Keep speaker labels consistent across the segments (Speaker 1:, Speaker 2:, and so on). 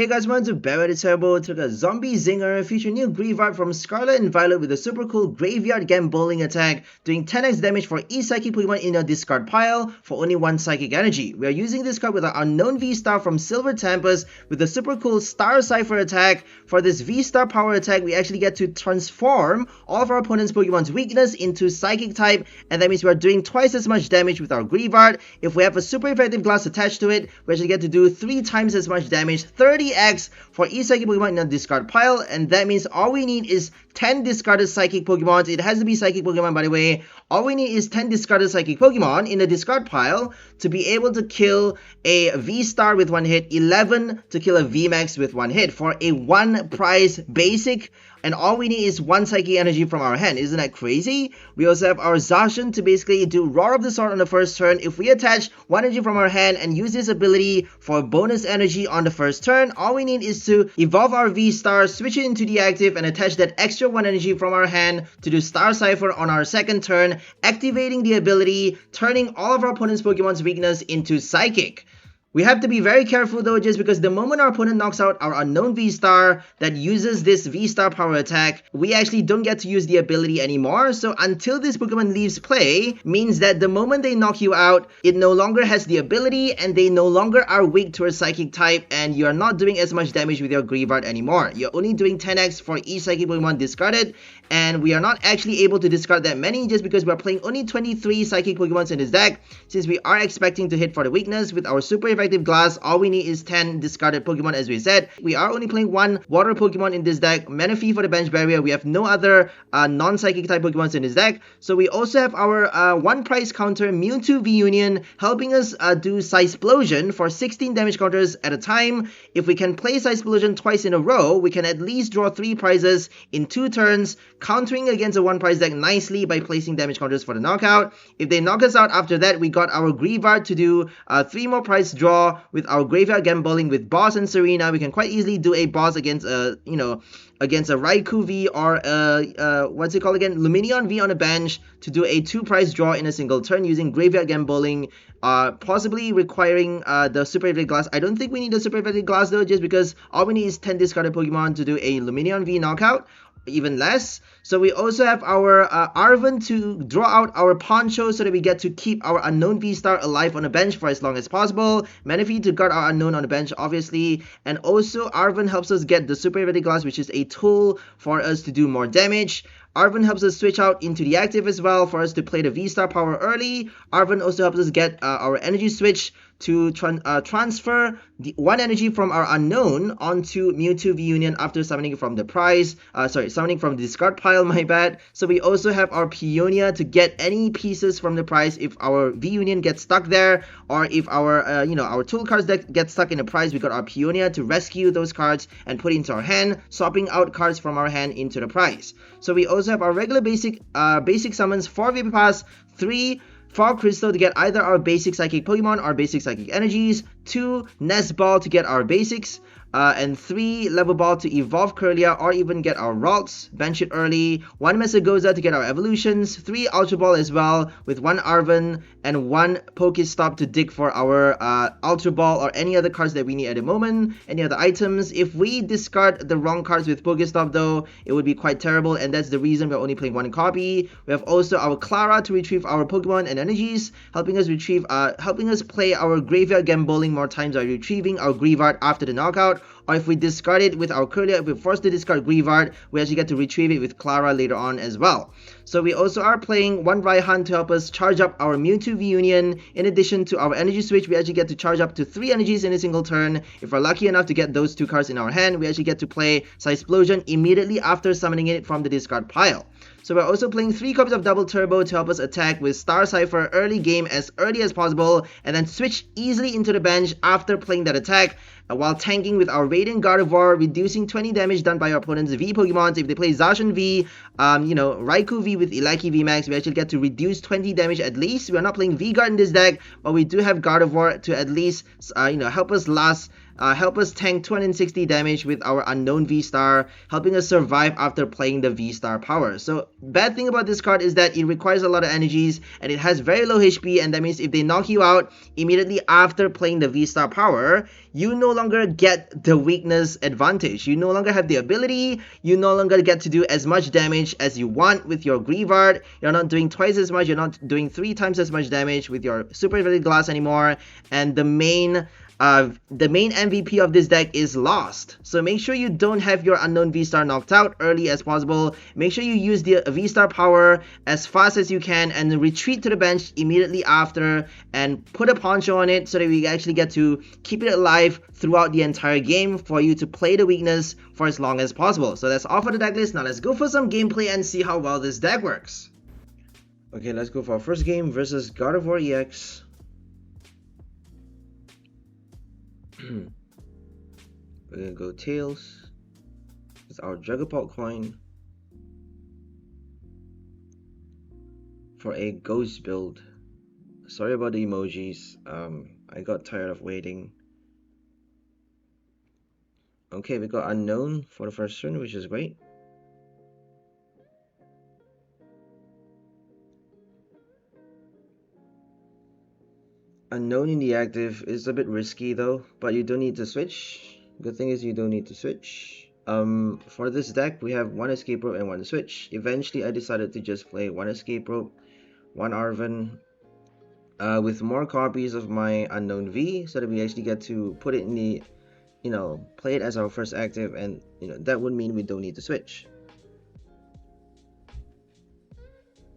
Speaker 1: Hey guys, welcome to Battle VIP took a zombie zinger featuring new Greavard from Scarlet and Violet with a super cool graveyard gambling attack, doing 10x damage for each psychic Pokemon in your discard pile for only 1 psychic energy. We are using this card with our Unown V-Star from Silver Tempest with a super cool Star Cipher attack. For this V-Star power attack, we actually get to transform all of our opponent's Pokemon's weakness into psychic type, and that means we are doing twice as much damage with our Greavard. If we have a super effective glass attached to it, we actually get to do 3 times as much damage, 30x for each psychic Pokemon in a discard pile, and that means all we need is 10 discarded psychic Pokemon. It has to be psychic Pokemon, by the way. All we need is 10 discarded psychic Pokemon in the discard pile to be able to kill a V-Star with 1 hit, 11 to kill a VMAX with 1 hit for a 1 prize basic. And all we need is 1 psychic energy from our hand. Isn't that crazy? We also have our Zacian to basically do Roar of the Sword on the first turn. If we attach 1 energy from our hand and use this ability for bonus energy on the first turn, all we need is to evolve our V-Star, switch it into the active, and attach that extra 1 energy from our hand to do Star Cipher on our second turn, activating the ability, turning all of our opponent's Pokemon's weakness into psychic. We have to be very careful though, just because the moment our opponent knocks out our Unown V-Star that uses this V-Star power attack, we actually don't get to use the ability anymore. So until this Pokemon leaves play, means that the moment they knock you out, it no longer has the ability and they no longer are weak to a psychic type, and you are not doing as much damage with your Greavard anymore. You're only doing 10x for each psychic Pokemon discarded, and we are not actually able to discard that many just because we are playing only 23 psychic Pokemons in this deck. Since we are expecting to hit for the weakness with our super effective glass, all we need is 10 discarded Pokemon. As we said, we are only playing 1 water Pokemon in this deck, Manaphy for the bench barrier. We have no other non-psychic type Pokemons in this deck. So we also have our 1 price counter Mewtwo V-Union helping us do Size-Plosion for 16 damage counters at a time. If we can play Size-Plosion twice in a row, we can at least draw 3 prizes in 2 turns, countering against a 1 price deck nicely by placing damage counters for the knockout. If they knock us out after that, we got our Greavard to do 3 more price draw with our graveyard gambling with Boss and Serena. We can quite easily do a Boss against a against a Raikou V or what's it called again, Lumineon V on a bench to do a 2 price draw in a single turn using graveyard gambling, possibly requiring the super effective glass. I don't think we need the super effective glass though, just because all we need is 10 discarded Pokemon to do a Lumineon V knockout, even less. So we also have our Arven to draw out our Poncho so that we get to keep our Unown V-Star alive on the bench for as long as possible. Manaphy to guard our Unown on the bench, obviously. And also Arven helps us get the super effective glass, which is a tool for us to do more damage. Arven helps us switch out into the active as well for us to play the V-Star power early. Arven also helps us get our Energy Switch to transfer the 1 energy from our Unown onto Mewtwo V-Union after summoning from the prize. Summoning from the discard pile, my bad. So we also have our Peonia to get any pieces from the prize if our V-Union gets stuck there, or if our our tool cards that get stuck in the prize, we got our Peonia to rescue those cards and put into our hand, swapping out cards from our hand into the prize. So we also have our regular basic summons, 4 VIP Pass, 3 Fog Crystal to get either our basic psychic Pokemon or basic psychic energies, 2 Nest Ball to get our basics, and 3 Level Ball to evolve Kirlia or even get our Ralts, bench it early, 1 Mesagoza to get our evolutions, 3 Ultra Ball as well with 1 Arven, and 1 PokéStop to dig for our Ultra Ball or any other cards that we need at the moment, any other items. If we discard the wrong cards with PokéStop though, it would be quite terrible, and that's the reason we're only playing 1 copy. We have also our Klara to retrieve our Pokemon and energies, helping us play our graveyard gambling more times by retrieving our Greavard after the knockout. Or if we discard it with our Kirlia, if we're forced to discard Greavard, we actually get to retrieve it with Klara later on as well. So we also are playing 1 Raihan to help us charge up our Mewtwo V-Union. In addition to our Energy Switch, we actually get to charge up to 3 energies in a single turn. If we're lucky enough to get those 2 cards in our hand, we actually get to play Size-Plosion immediately after summoning it from the discard pile. So we're also playing 3 copies of Double Turbo to help us attack with Star Cipher early game as early as possible, and then switch easily into the bench after playing that attack, while tanking with our Radiant Gardevoir, reducing 20 damage done by our opponent's V Pokemon. If they play Zacian V, Raikou V with Eleki VMAX, we actually get to reduce 20 damage at least. We are not playing V-Guard in this deck, but we do have Gardevoir to at least help us last help us tank 260 damage with our Unown V-STAR, helping us survive after playing the V-STAR power. So bad thing about this card is that it requires a lot of energies and it has very low HP, and that means if they knock you out immediately after playing the V-STAR power, you no longer get the weakness advantage. You no longer have the ability, you no longer get to do as much damage as you want with your Greavard. You're not doing twice as much, you're not doing 3 times as much damage with your Supereffective Glass anymore, and the main MVP of this deck is lost. So make sure you don't have your Unown V-STAR knocked out early as possible. Make sure you use the V-STAR power as fast as you can and retreat to the bench immediately after and put a poncho on it so that we actually get to keep it alive throughout the entire game for you to play the weakness for as long as possible. So that's all for the deck list. Now let's go for some gameplay and see how well this deck works. Okay, let's go for our first game versus Gardevoir EX. We're gonna go Tails. It's our Dragapult coin for a ghost build. Sorry about the emojis. I got tired of waiting. Okay, we got Unown for the first turn, which is great. Unown in the active is a bit risky though, but you don't need to switch. Good thing is you don't need to switch. For this deck, we have 1 Escape Rope and 1 Switch. Eventually, I decided to just play 1 Escape Rope, 1 Arven, with more copies of my Unown V, so that we actually get to put it in the, play it as our first active, and that would mean we don't need to switch.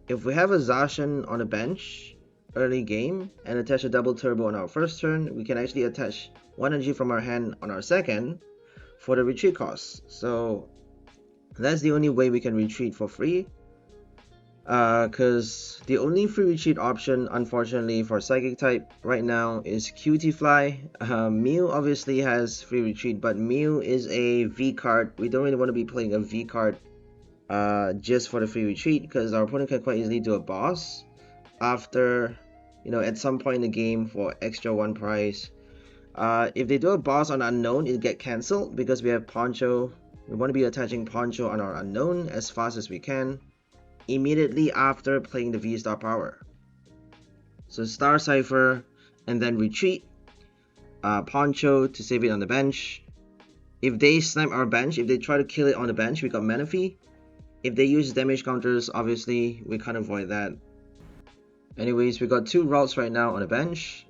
Speaker 1: If we have a Zacian on the bench early game and attach a double turbo on our first turn, we can actually attach 1 energy from our hand on our second for the retreat cost. So that's the only way we can retreat for free, because the only free retreat option unfortunately for psychic type right now is Cutiefly. Mew obviously has free retreat, but Mew is a V card. We don't really want to be playing a V card just for the free retreat, because our opponent can quite easily do a boss after, at some point in the game for extra 1 prize. If they do a boss on Unown, it'll get cancelled because we have Poncho. We want to be attaching Poncho on our Unown as fast as we can immediately after playing the V-STAR power. So Star Cipher and then retreat, Poncho to save it on the bench. If they snipe our bench, if they try to kill it on the bench, we got Manaphy. If they use damage counters, obviously we can't avoid that. Anyways, we got 2 Ralts right now on the bench,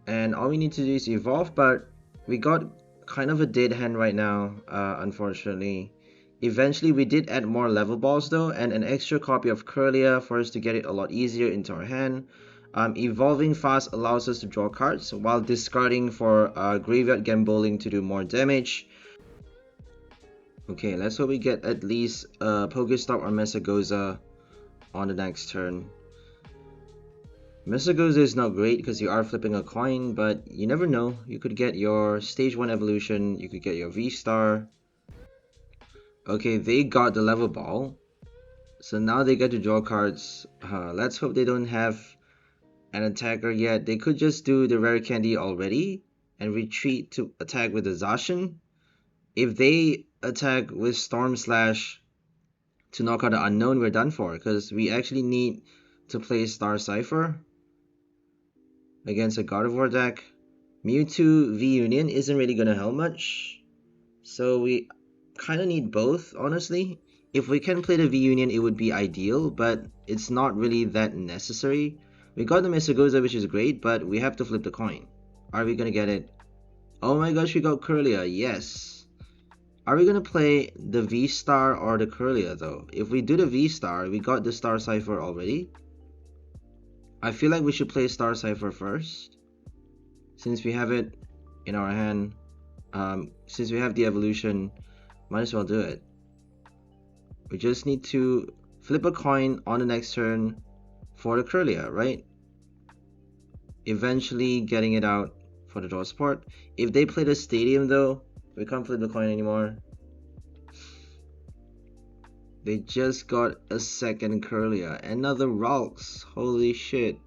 Speaker 1: and all we need to do is evolve, but we got kind of a dead hand right now, unfortunately. Eventually we did add more level balls though, and an extra copy of Kirlia for us to get it a lot easier into our hand. Evolving fast allows us to draw cards while discarding for Graveyard Gambling to do more damage. Okay, let's hope we get at least PokéStop or Mesagoza on the next turn. Mesagoza is not great because you are flipping a coin, but you never know. You could get your stage 1 evolution, you could get your V-STAR. Okay, they got the level ball, so now they get to draw cards. Let's hope they don't have an attacker yet. They could just do the rare candy already and retreat to attack with the Zacian. If they attack with Storm Slash to knock out the Unown, we're done for, because we actually need to play Star Cipher against a Gardevoir deck. Mewtwo V Union isn't really gonna help much, so we kind of need both, honestly. If we can play the V Union, it would be ideal, but it's not really that necessary. We got the Mesagoza, which is great, but we have to flip the coin. Are we gonna get it? Oh my gosh, we got Kirlia, yes. Are we gonna play the V-STAR or the Kirlia though? If we do the V-STAR, we got the Star Cipher already. I feel like we should play Star Cipher first, since we have it in our hand. Since we have the evolution, might as well do it. We just need to flip a coin on the next turn for the Kirlia, right? Eventually getting it out for the draw support. If they play the Stadium though, we can't flip the coin anymore. They just got a second Kirlia. Another Ralts. Holy shit.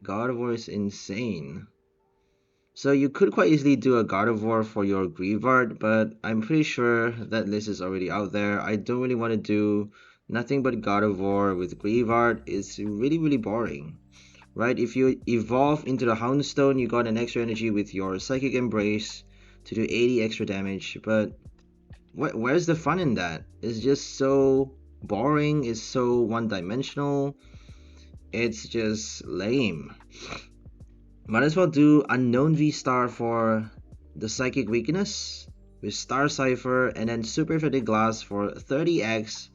Speaker 1: Gardevoir is insane. So you could quite easily do a Gardevoir for your Greavard, but I'm pretty sure that list is already out there. I don't really want to do nothing but Gardevoir with Greavard. It's really boring, right? If you evolve into the Houndstone, you got an extra energy with your Psychic Embrace to do 80 extra damage, but where's the fun in that? It's just so boring, it's so one-dimensional, it's just lame. Might as well do Unown V-STAR for the Psychic Weakness with Star Cipher, and then Supereffective Glass for 30x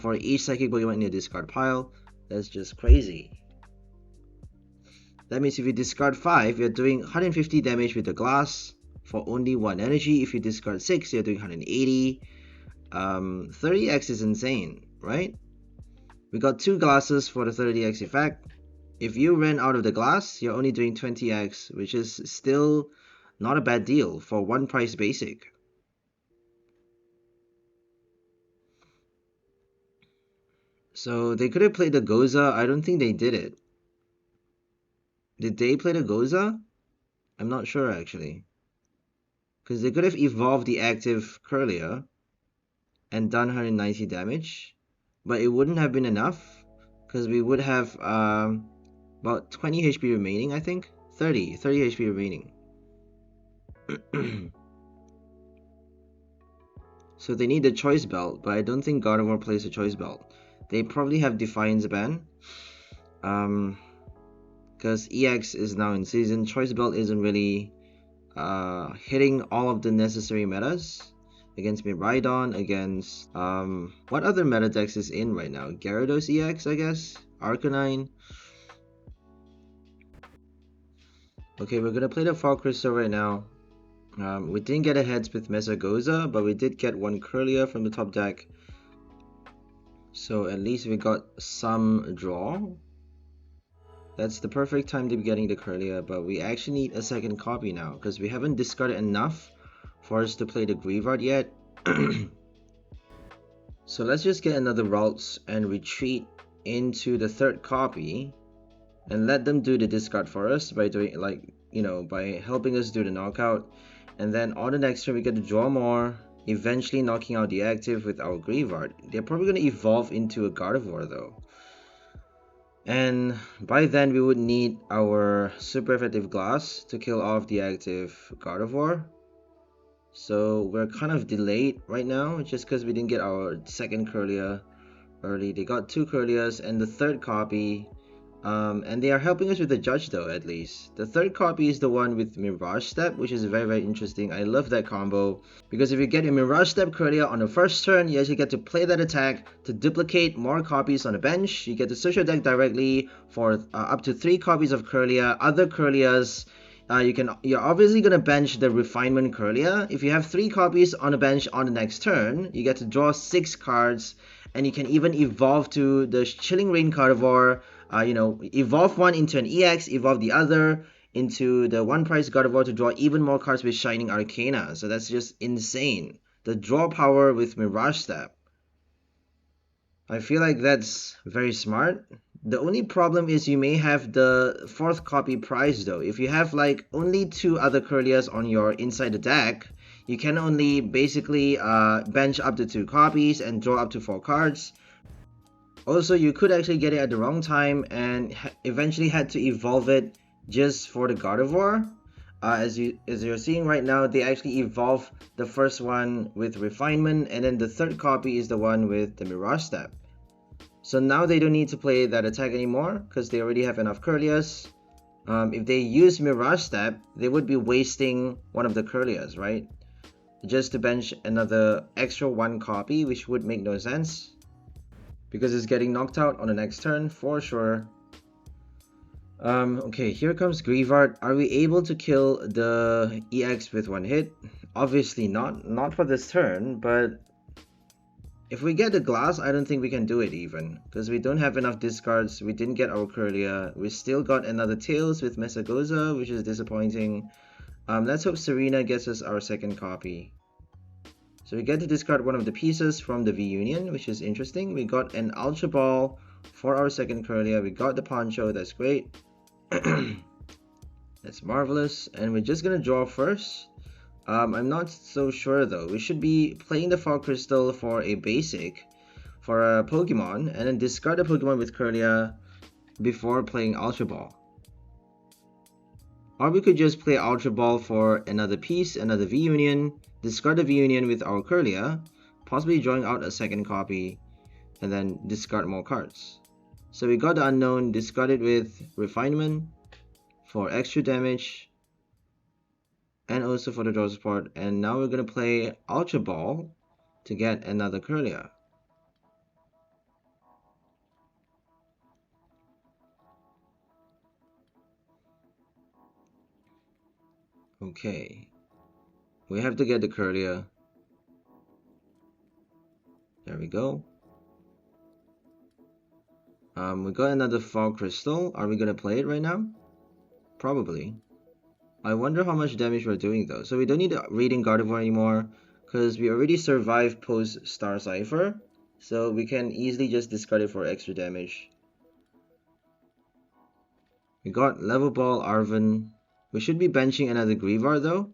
Speaker 1: for each Psychic Pokemon in your discard pile. That's just crazy. That means if you discard 5, you're doing 150 damage with the glass for only 1 energy. If you discard 6, you're doing 180. 30x is insane, right? We got 2 glasses for the 30x effect. If you ran out of the glass, you're only doing 20x, which is still not a bad deal for 1 price basic. So they could have played the Goza. I don't think they did it. Did they play the Goza? I'm not sure actually. Because they could have evolved the active Kirlia and done 190 damage. But it wouldn't have been enough. Because we would have about 20 HP remaining, I think. 30 HP remaining. So they need the Choice Belt, but I don't think Gardevoir plays a Choice Belt. They probably have Defiance ban. Because EX is now in season. Choice Belt isn't really hitting all of the necessary metas. Against Miraidon, against what other meta decks is in right now? Gyarados EX, I guess? Arcanine. Okay, we're gonna play the Fog Crystal right now. We didn't get a heads with Mesagoza, but we did get 1 Kirlia from the top deck. So at least we got some draw. That's the perfect time to be getting the Kirlia, but we actually need a second copy now because we haven't discarded enough for us to play the Greavard yet. So let's just get another Ralts and retreat into the third copy and let them do the discard for us by doing, like, you know, by helping us do the knockout. And then on the next turn we get to draw more, eventually knocking out the active with our Greavard. They're probably going to evolve into a Gardevoir though. And by then we would need our super effective glass to kill off the active Gardevoir. So we're kind of delayed right now just because we didn't get our second Kirlia early. They got 2 Kirlias and the third copy. And they are helping us with the judge though, at least. The third copy is the one with Mirage Step, which is very interesting. I love that combo because if you get a Mirage Step Kirlia on the first turn, you actually get to play that attack to duplicate more copies on the bench. You get to search your deck directly for up to 3 copies of Kirlia. Other Kirlias, you're obviously gonna bench the Refinement Kirlia. If you have 3 copies on the bench on the next turn, you get to draw 6 cards, and you can even evolve to the Chilling Reign Gardevoir. You know, evolve one into an EX, evolve the other into the 1 price Gardevoir to draw even more cards with Shining Arcana. So that's just insane. The draw power with Mirage Step. I feel like that's very smart. The only problem is you may have the 4th copy prize though. If you have like only 2 other Kirlias on your inside the deck, you can only basically bench up to 2 copies and draw up to 4 cards. Also, you could actually get it at the wrong time and eventually had to evolve it just for the Gardevoir. As you're seeing right now, they actually evolve the first one with Refinement, and then the third copy is the one with the Mirage Step. So now they don't need to play that attack anymore because they already have enough Kirlias. If they use Mirage Step, they would be wasting one of the Kirlias, right? Just to bench another extra 1 copy, which would make no sense. Because it's getting knocked out on the next turn for sure. Okay, here comes Greavard. Are we able to kill the EX with 1 hit? Obviously not for this turn, but if we get the glass, I don't think we can do it even. Because we don't have enough discards, we didn't get our Kirlia. We still got another Tails with Mesagoza, which is disappointing. Let's hope Serena gets us our second copy. So we get to discard one of the pieces from the V Union, which is interesting. We got an Ultra Ball for our second Kirlia. We got the Poncho, that's great. That's marvelous. And we're just gonna draw first. I'm not so sure though. We should be playing the Fog Crystal for a basic for a Pokemon and then discard a Pokemon with Kirlia before playing Ultra Ball. Or we could just play Ultra Ball for another piece, another V-Union, discard the V-Union with our Kirlia, possibly drawing out a second copy, and then discard more cards. So we got the Unown, discarded with Refinement for extra damage, and also for the draw support. And now we're going to play Ultra Ball to get another Kirlia. Okay, we have to get the Kirlia. There we go. We got another Fog Crystal. Are we gonna play it right now? Probably. I wonder how much damage we're doing though. So we don't need the Radiant Gardevoir anymore because we already survived post Star Cipher. So we can easily just discard it for extra damage. We got Level Ball Arven. We should be benching another Greavard though,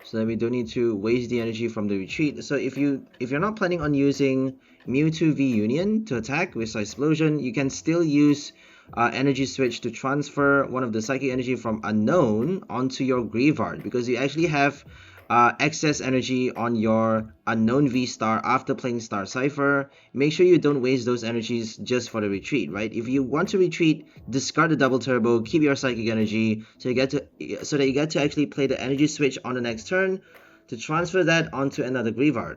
Speaker 1: so that we don't need to waste the energy from the retreat. So if you're not planning on using Mewtwo V Union to attack with Explosion, you can still use Energy Switch to transfer one of the Psychic Energy from Unown onto your Greavard, because you actually have excess energy on your Unown V-Star after playing Star Cipher. Make sure you don't waste those energies just for the retreat, right? If you want to retreat, discard the double turbo, keep your Psychic Energy so that you get to actually play the Energy Switch on the next turn to transfer that onto another Greavard.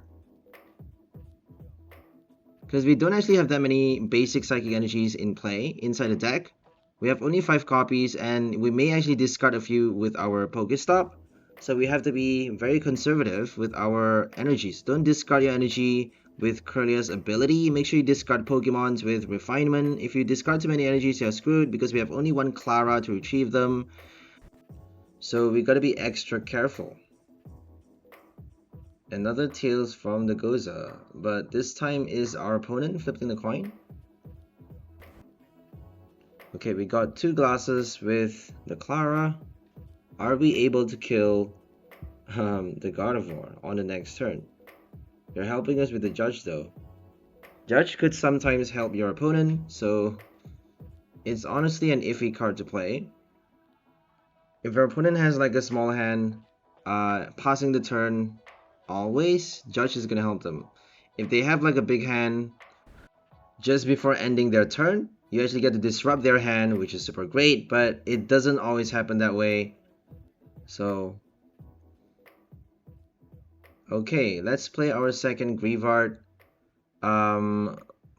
Speaker 1: Because we don't actually have that many basic Psychic Energies in play inside the deck. We have only 5 copies, and we may actually discard a few with our PokéStop. So we have to be very conservative with our energies. Don't discard your energy with Kirlia's ability. Make sure you discard Pokemons with Refinement. If you discard too many energies, you're screwed because we have only one Klara to retrieve them. So we gotta be extra careful. Another Tails from the Goza, but this time is our opponent flipping the coin. Okay, we got 2 glasses with the Klara. Are we able to kill the Gardevoir on the next turn? They're helping us with the Judge though. Judge could sometimes help your opponent, so it's honestly an iffy card to play. If your opponent has like a small hand, passing the turn, always, Judge is gonna help them. If they have like a big hand, just before ending their turn, you actually get to disrupt their hand, which is super great, but it doesn't always happen that way. So, okay, let's play our second Greavard.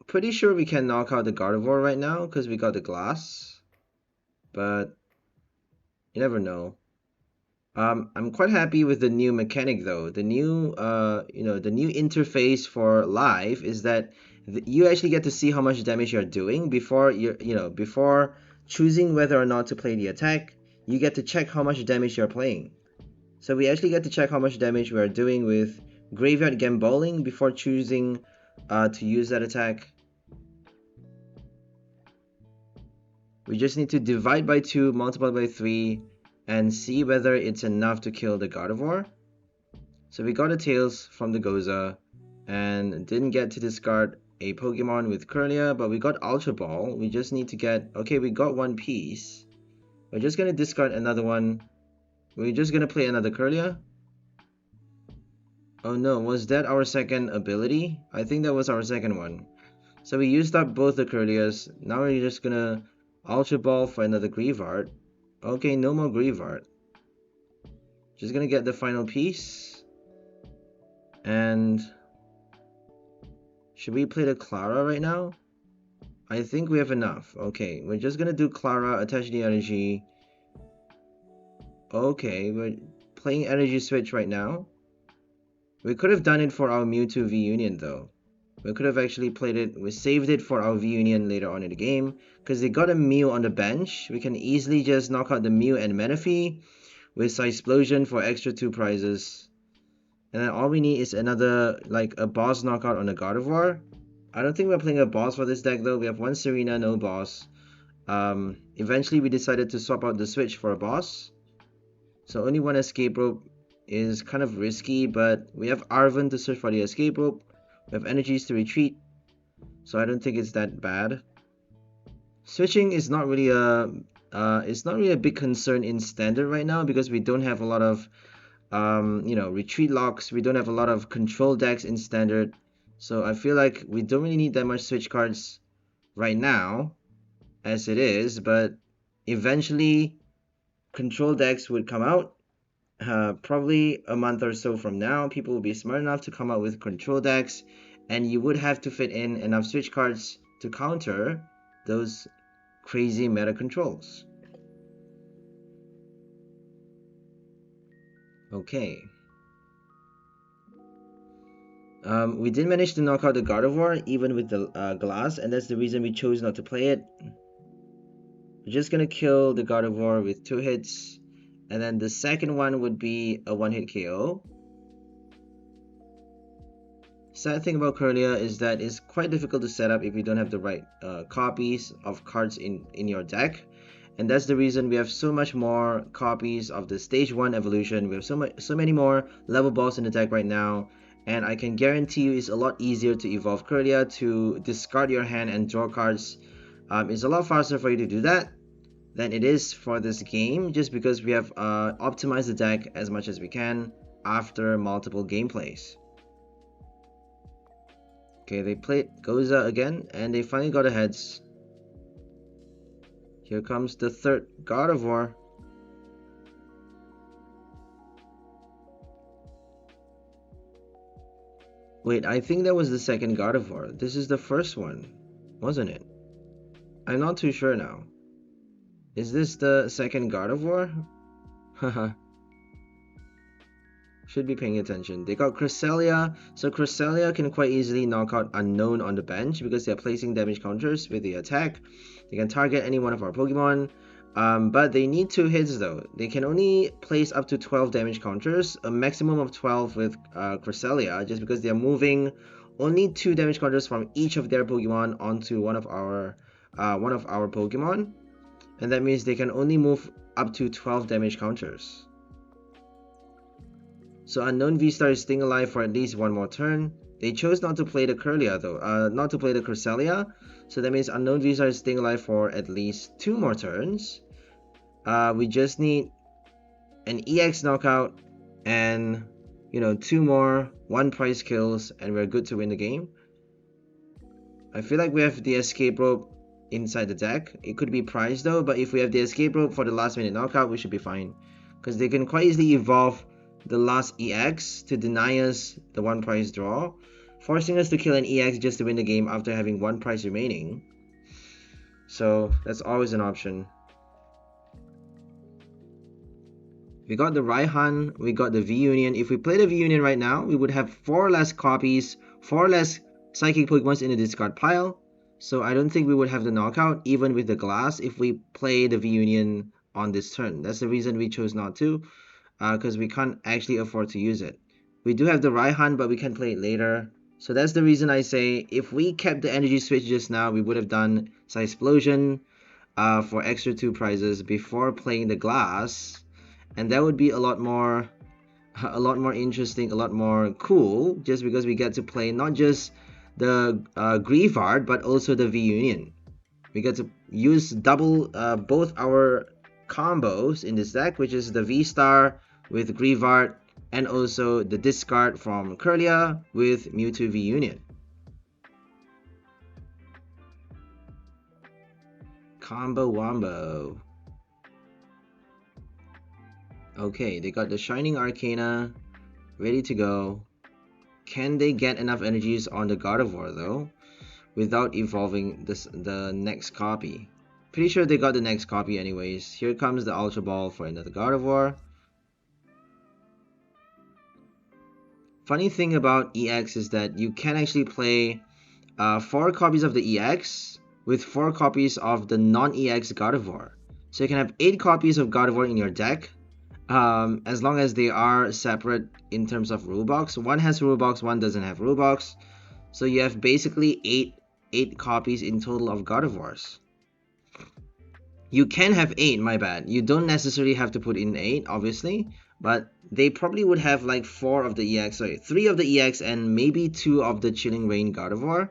Speaker 1: Pretty sure we can knock out the Gardevoir right now because we got the glass, but you never know. I'm quite happy with the new mechanic though. The new, the new interface for live is that you actually get to see how much damage you're doing before before choosing whether or not to play the attack. You get to check how much damage you're playing. So we actually get to check how much damage we are doing with Graveyard Gambolling before choosing to use that attack. We just need to divide by 2, multiply by 3, and see whether it's enough to kill the Gardevoir. So we got a Tails from the Goza and didn't get to discard a Pokemon with Kirlia, but we got Ultra Ball. We just need to get, okay, we got 1 piece. We're just gonna discard another one. We're just gonna play another Kirlia. Oh no, was that our second ability? I think that was our second one. So we used up both the Kirlias. Now we're just gonna Ultra Ball for another Greavard. Okay, no more Greavard. Just gonna get the final piece. And should we play the Klara right now? I think we have enough. Okay, we're just gonna do Klara, attach the energy. Okay, we're playing Energy Switch right now. We could have done it for our Mewtwo V Union though. We could have actually played it, we saved it for our V Union later on in the game. Because they got a Mew on the bench, we can easily just knock out the Mew and Manaphy with Explosion for extra 2 prizes. And then all we need is another, like a boss knockout on the Gardevoir. I don't think we're playing a boss for this deck though. We have 1 Serena, no boss. Eventually we decided to swap out the switch for a boss. So only one escape rope is kind of risky, but we have Arven to search for the escape rope. We have energies to retreat, so I don't think it's that bad. Switching is not really a big concern in standard right now because we don't have a lot of retreat locks. We don't have a lot of control decks in standard, so I feel like we don't really need that much switch cards right now as it is, but eventually control decks would come out. Probably a month or so from now, people will be smart enough to come out with control decks, and you would have to fit in enough switch cards to counter those crazy meta controls. Okay. We did manage to knock out the Gardevoir even with the glass, and that's the reason we chose not to play it. We're just gonna kill the Gardevoir with 2 hits, and then the second one would be a 1-hit KO. Sad thing about Kirlia is that it's quite difficult to set up if you don't have the right copies of cards in your deck, and that's the reason we have so much more copies of the stage 1 evolution. We have so many more level balls in the deck right now, and I can guarantee you it's a lot easier to evolve Kirlia, to discard your hand and draw cards. It's a lot faster for you to do that than it is for this game, just because we have optimized the deck as much as we can after multiple gameplays. Okay, they played Goza again, and they finally got a heads. Here comes the third Gardevoir. Wait, I think that was the second Gardevoir. This is the first one, wasn't it? I'm not too sure now. Is this the second Gardevoir? Haha. Should be paying attention. They got Cresselia, so Cresselia can quite easily knock out Unown on the bench because they're placing damage counters with the attack. They can target any one of our Pokemon, but they need 2 hits though. They can only place up to 12 damage counters, a maximum of 12 with Cresselia, just because they're moving only 2 damage counters from each of their Pokemon onto one of our Pokemon, and that means they can only move up to 12 damage counters. So Unown V-STAR is staying alive for at least 1 more turn. They chose not to play the Kirlia though, not to play the Cresselia. So that means Unown V-STAR is staying alive for at least 2 more turns. We just need an EX knockout and 2 more 1 prize kills, and we're good to win the game. I feel like we have the escape rope inside the deck. It could be prized though, but if we have the escape rope for the last minute knockout, we should be fine, because they can quite easily evolve the last EX to deny us the 1 prize draw, forcing us to kill an EX just to win the game after having 1 prize remaining. So that's always an option. We got the Raihan, we got the V-Union. If we play the V-Union right now, we would have 4 less copies, 4 less psychic Pokemons in the discard pile. So I don't think we would have the knockout even with the glass if we play the V-Union on this turn. That's the reason we chose not to, because we can't actually afford to use it. We do have the Raihan, but we can play it later. So that's the reason I say if we kept the energy switch just now, we would have done Psysplosion for extra 2 prizes before playing the glass, and that would be a lot more interesting, a lot more cool, just because we get to play not just the Greavard but also the V-Union. We get to use double both our combos in this deck, which is the V-STAR with Greavard and also the discard from Kirlia with Mewtwo V-Union. Combo Wombo. Okay, they got the Shining Arcana ready to go. Can they get enough energies on the Gardevoir though without evolving the next copy? Pretty sure they got the next copy anyways. Here comes the Ultra Ball for another Gardevoir. Funny thing about EX is that you can actually play 4 copies of the EX with 4 copies of the non-EX Gardevoir. So you can have 8 copies of Gardevoir in your deck, as long as they are separate in terms of rule box. One has rule box, one doesn't have rule box. So you have basically 8 copies in total of Gardevoirs. You can have 8, my bad. You don't necessarily have to put in 8, obviously, but they probably would have like 4 of the EX, sorry, 3 of the EX and maybe 2 of the Chilling Reign Gardevoir.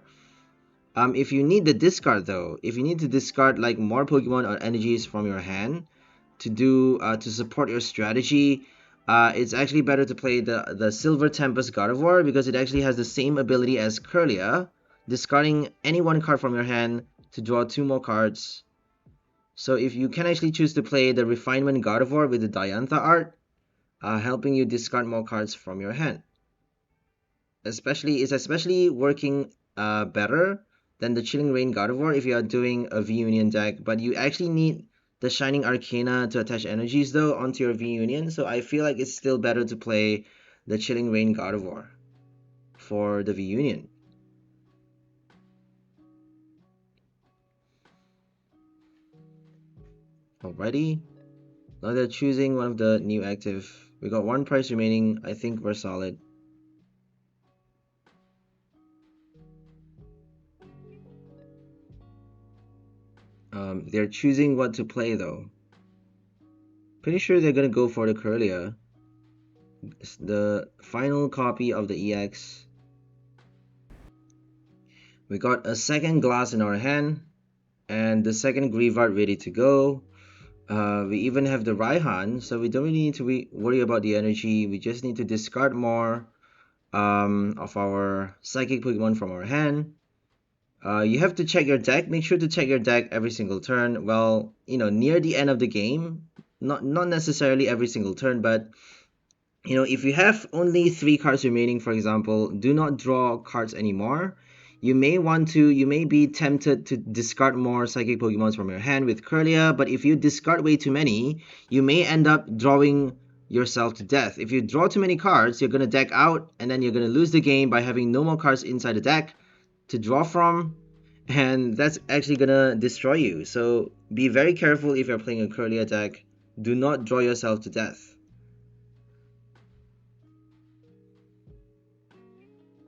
Speaker 1: If you need the discard though, if you need to discard like more Pokemon or energies from your hand to do to support your strategy, it's actually better to play the Silver Tempest Gardevoir because it actually has the same ability as Kirlia, discarding any one card from your hand to draw 2 more cards. So if you can actually choose to play the Refinement Gardevoir with the Diantha art, helping you discard more cards from your hand. It's especially working better than the Chilling Reign Gardevoir if you are doing a V-Union deck, but you actually need the Shining Arcana to attach energies though onto your V-Union, so I feel like it's still better to play the Chilling Reign Gardevoir for the V-Union. Alrighty, now they're choosing one of the new active. We got 1 prize remaining. I think we're solid. They're choosing what to play though. Pretty sure they're gonna go for the Kirlia, the final copy of the EX. We got a second glass in our hand and the second Greavard ready to go. We even have the Raihan, so we don't really need to worry about the energy. We just need to discard more of our Psychic Pokemon from our hand. You have to check your deck. Make sure to check your deck every single turn. Well, you know, near the end of the game, not necessarily every single turn, but you know, if you have only 3 cards remaining, for example, do not draw cards anymore. You may be tempted to discard more Psychic Pokemons from your hand with Kirlia, but if you discard way too many, you may end up drawing yourself to death. If you draw too many cards, you're gonna deck out, and then you're gonna lose the game by having no more cards inside the deck to draw from, and that's actually gonna destroy you. So be very careful if you're playing a Kirlia deck. Do not draw yourself to death.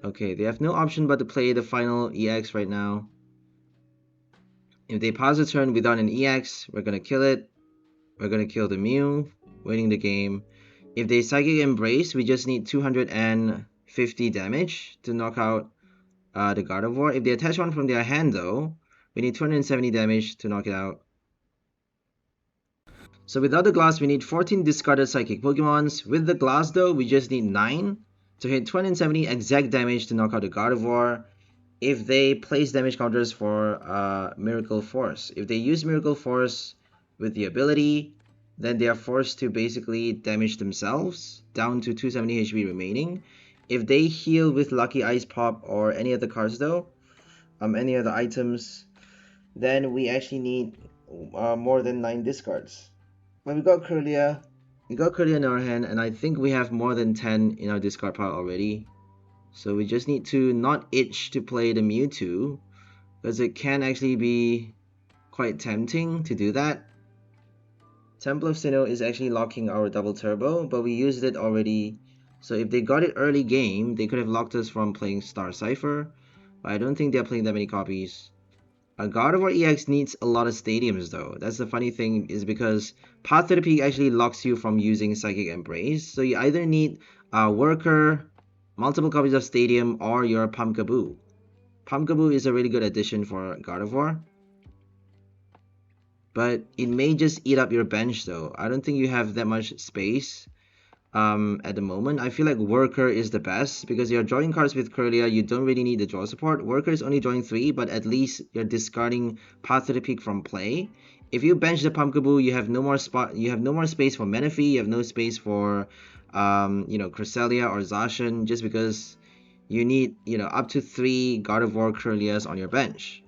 Speaker 1: Okay, they have no option but to play the final EX right now. If they pause the turn without an EX, we're gonna kill it. We're gonna kill the Mew, winning the game. If they Psychic Embrace, we just need 250 damage to knock out the Gardevoir. If they attach one from their hand though, we need 270 damage to knock it out. So without the glass, we need 14 discarded Psychic Pokemons. With the glass though, we just need 9 to hit 270 exact damage to knock out the Gardevoir. If they place damage counters for Miracle Force. If they use Miracle Force with the ability, then they are forced to basically damage themselves down to 270 HP remaining. If they heal with Lucky Ice Pop or any other cards though, any other items, then we actually need more than 9 discards. But we got Kirlia in our hand, and I think we have more than 10 in our discard pile already. So we just need to not itch to play the Mewtwo, because it can actually be quite tempting to do that. Temple of Sinnoh is actually locking our double turbo, but we used it already. So if they got it early game, they could have locked us from playing Star Cipher, but I don't think they're playing that many copies. Gardevoir EX needs a lot of stadiums though. That's the funny thing, is because Path to the Peak actually locks you from using Psychic Embrace. So you either need a Worker, multiple copies of Stadium, or your Pumpkaboo. Pumpkaboo is a really good addition for Gardevoir, but it may just eat up your bench though. I don't think you have that much space at the moment. I feel like Worker is the best because you're drawing cards with Kirlia. You don't really need the draw support. Worker is only drawing 3, but at least you're discarding Path to the Peak from play. If you bench the Pumpkaboo, you have no more space for Manaphy. You have no space for you know, Cresselia or Zacian, just because you need, you know, up to 3 Gardevoir Kirlias on your bench.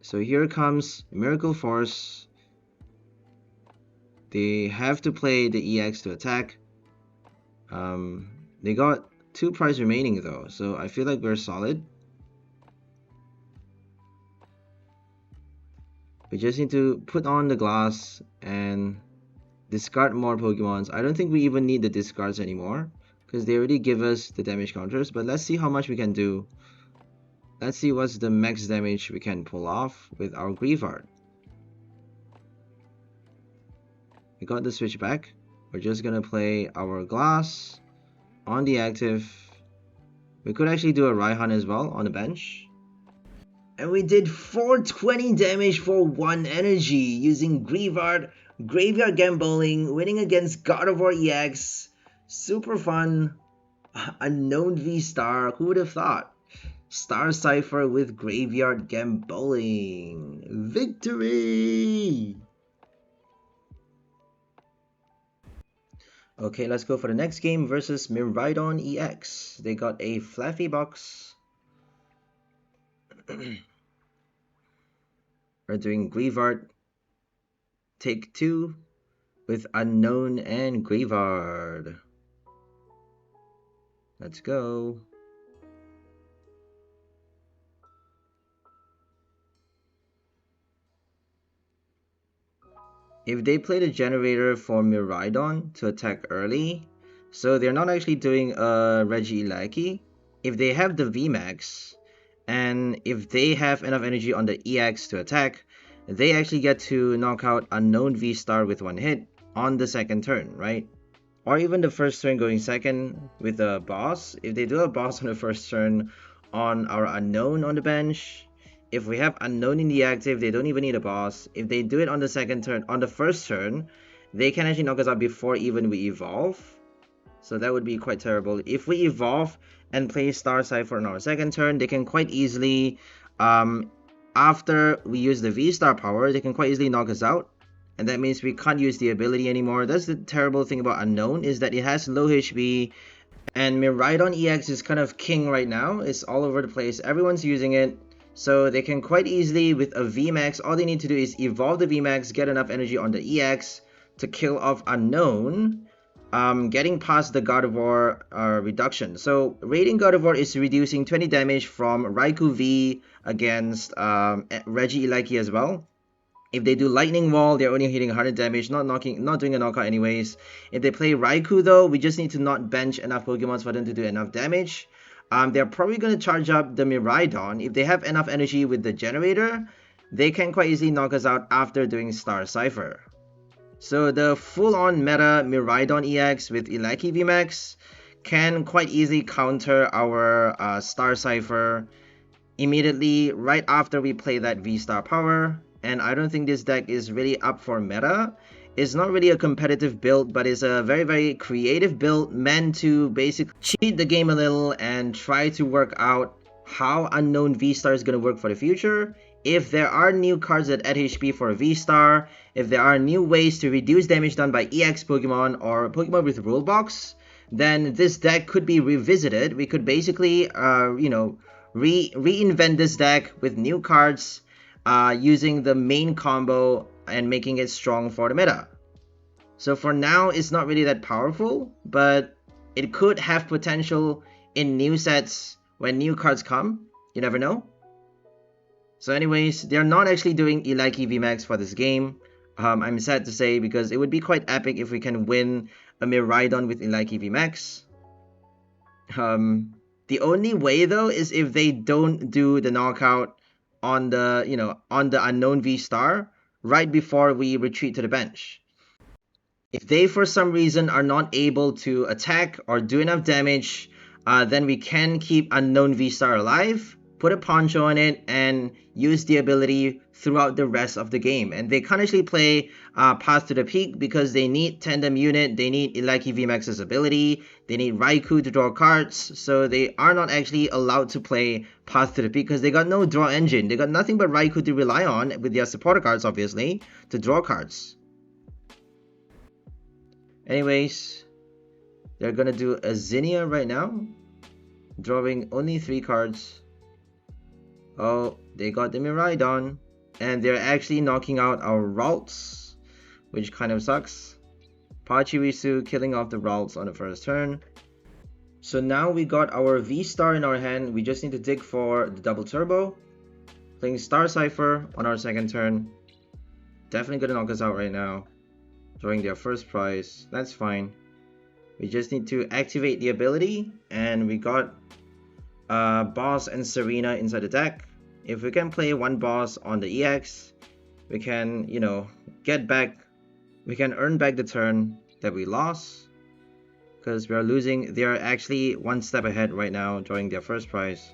Speaker 1: So here comes Miracle Force. They have to play the EX to attack. They got 2 prize remaining though, so I feel like we're solid. We just need to put on the glass and discard more Pokemons. I don't think we even need the discards anymore, because they already give us the damage counters, but let's see how much we can do. Let's see what's the max damage we can pull off with our Greavard. We got the switch back. We're just gonna play our glass on the active. We could actually do a Raihan as well on the bench. And we did 420 damage for 1 energy using Greavard, Graveyard Gambling, winning against Gardevoir EX. Super fun. Unown V-Star, who would have thought? Star Cipher with Graveyard Gambling. Victory! Okay, let's go for the next game versus Miraidon EX. They got a fluffy box. We're doing Greavard. Take 2 with Unown and Greavard. Let's go. If they play the generator for Miraidon to attack early, so they're not actually doing a Regieleki. If they have the VMAX, and if they have enough energy on the EX to attack, they actually get to knock out Unown V-Star with 1 hit on the second turn, right? Or even the first turn going second with a boss. If they do a boss on the first turn on our Unown on the bench, if we have Unown in the active, they don't even need a boss. If they do it on the second turn, on the first turn, they can actually knock us out before even we evolve. So that would be quite terrible. If we evolve and play Star Cipher on our second turn, they can quite easily, after we use the V-Star power, they can quite easily knock us out. And that means we can't use the ability anymore. That's the terrible thing about Unown, is that it has low HP. And Miraidon EX is kind of king right now. It's all over the place. Everyone's using it. So they can quite easily, with a VMAX, all they need to do is evolve the VMAX, get enough energy on the EX to kill off Unown, getting past the Gardevoir reduction. So Radiant Gardevoir is reducing 20 damage from Raikou V against Regieleki as well. If they do Lightning Wall, they're only hitting 100 damage, not doing a knockout anyways. If they play Raikou though, we just need to not bench enough Pokemons for them to do enough damage. They're probably going to charge up the Miraidon. If they have enough energy with the generator, they can quite easily knock us out after doing Star Cipher. So the full-on meta Miraidon EX with Eleki VMAX can quite easily counter our Star Cipher immediately right after we play that V-Star power. And I don't think this deck is really up for meta. It's not really a competitive build, but it's a very, very creative build meant to basically cheat the game a little and try to work out how Unown V-Star is going to work for the future. If there are new cards that add HP for a V-Star, if there are new ways to reduce damage done by EX Pokemon or Pokemon with Rule Box, then this deck could be revisited. We could basically, reinvent this deck with new cards using the main combo and making it strong for the meta. So for now, it's not really that powerful, but it could have potential in new sets when new cards come. You never know. So anyways, they're not actually doing Eleki VMAX for this game. I'm sad to say, because it would be quite epic if we can win a Miraidon with Eleki VMAX. The only way though is if they don't do the knockout on the Unown V-Star right before we retreat to the bench. If they for some reason are not able to attack or do enough damage, then we can keep Unown V-Star alive, put a poncho on it, and use the ability throughout the rest of the game. And they can't actually play Path to the Peak because they need Tandem Unit, they need Eleki VMAX's ability, they need Raikou to draw cards, so they are not actually allowed to play Path to the Peak because they got no draw engine. They got nothing but Raikou to rely on, with their supporter cards obviously, to draw cards. Anyways, they're gonna do a Zinnia right now, drawing only 3 cards. Oh, they got the Miraidon, and they're actually knocking out our Ralts, which kind of sucks. Pachirisu killing off the Ralts on the first turn. So now we got our V-Star in our hand. We just need to dig for the double turbo. Playing Star Cipher on our second turn. Definitely gonna knock us out right now. Drawing their first prize. That's fine. We just need to activate the ability, and we got boss and Serena inside the deck. If we can play one boss on the EX, we can, you know, get back, we can earn back the turn that we lost, because we are losing. They are actually one step ahead right now, drawing their first prize,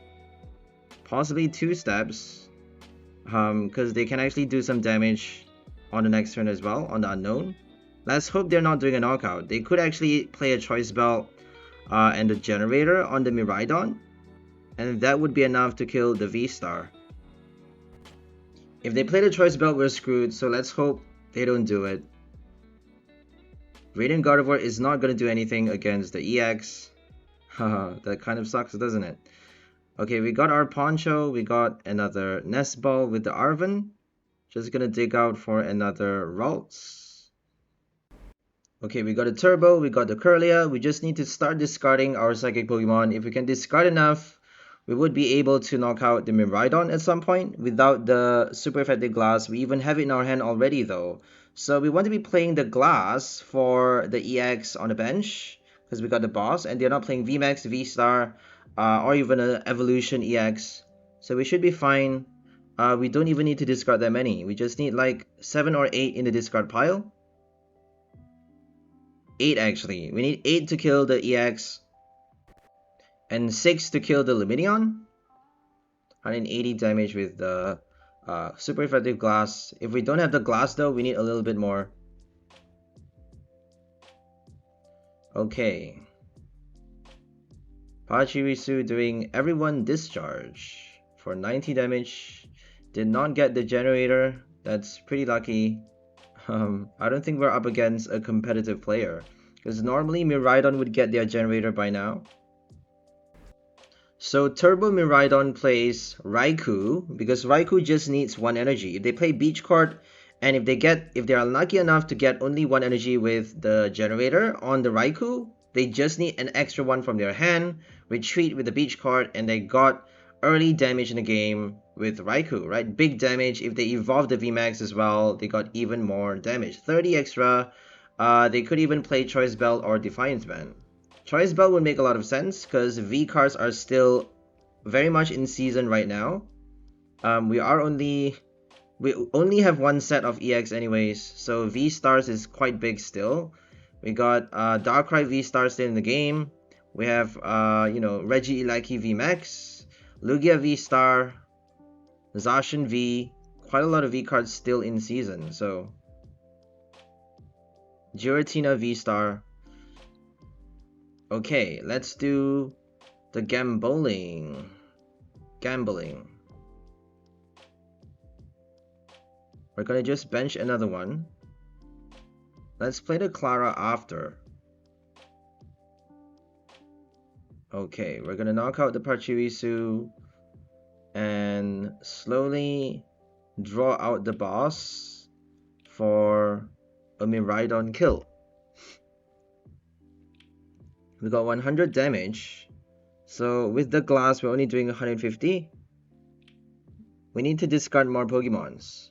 Speaker 1: possibly 2 steps, because they can actually do some damage on the next turn as well on the unknown. Let's hope they're not doing a knockout. They could actually play a choice belt and the generator on the Miraidon, and that would be enough to kill the V-Star. If they play the choice belt, we're screwed, so let's hope they don't do it. Radiant Gardevoir is not going to do anything against the EX. Haha, that kind of sucks, doesn't it? Okay, we got our Poncho, we got another Nest Ball with the Arven. Just gonna dig out for another Ralts. Okay, we got a Turbo, we got the Kirlia. We just need to start discarding our Psychic Pokemon. If we can discard enough, we would be able to knock out the Miraidon at some point without the Supereffective Glass. We even have it in our hand already though. So we want to be playing the Glass for the EX on the bench, because we got the boss, and they're not playing VMAX, V-Star, or even an Evolution EX. So we should be fine. We don't even need to discard that many. We just need like 7 or 8 in the discard pile. 8 actually. We need 8 to kill the EX and 6 to kill the Lumineon. 180 damage with the super effective glass. If we don't have the glass though, we need a little bit more. Okay. Pachirisu doing everyone discharge for 90 damage. Did not get the generator. That's pretty lucky. I don't think we're up against a competitive player, because normally Miraidon would get their generator by now. So Turbo Miraidon plays Raikou, because Raikou just needs 1 energy. If they play Beach Court, and if they are lucky enough to get only 1 energy with the generator on the Raikou, they just need an extra 1 from their hand, retreat with the Beach Court, and they got early damage in the game with Raikou, right? Big damage. If they evolve the VMAX as well, they got even more damage. 30 extra. They could even play Choice Belt or Defiance Band. Choice Belt would make a lot of sense, because V cards are still very much in season right now. We only have 1 set of EX anyways, so V stars is quite big still. We got Darkrai V stars still in the game. We have you know, Regieleki V Max, Lugia V star, Zacian V, quite a lot of V cards still in season. So Giratina V star. Okay, let's do the gambling. We're gonna just bench another one. Let's play the Klara after. Okay, we're gonna knock out the Pachirisu and slowly draw out the boss for a Miraidon kill. We got 100 damage. So with the glass, we're only doing 150. We need to discard more Pokemons.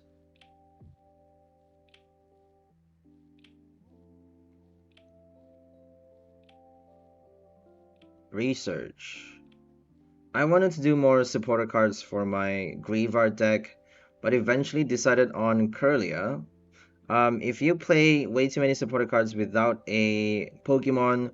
Speaker 1: Research. I wanted to do more supporter cards for my Greavard deck, but eventually decided on Kirlia. If you play way too many supporter cards without a Pokemon,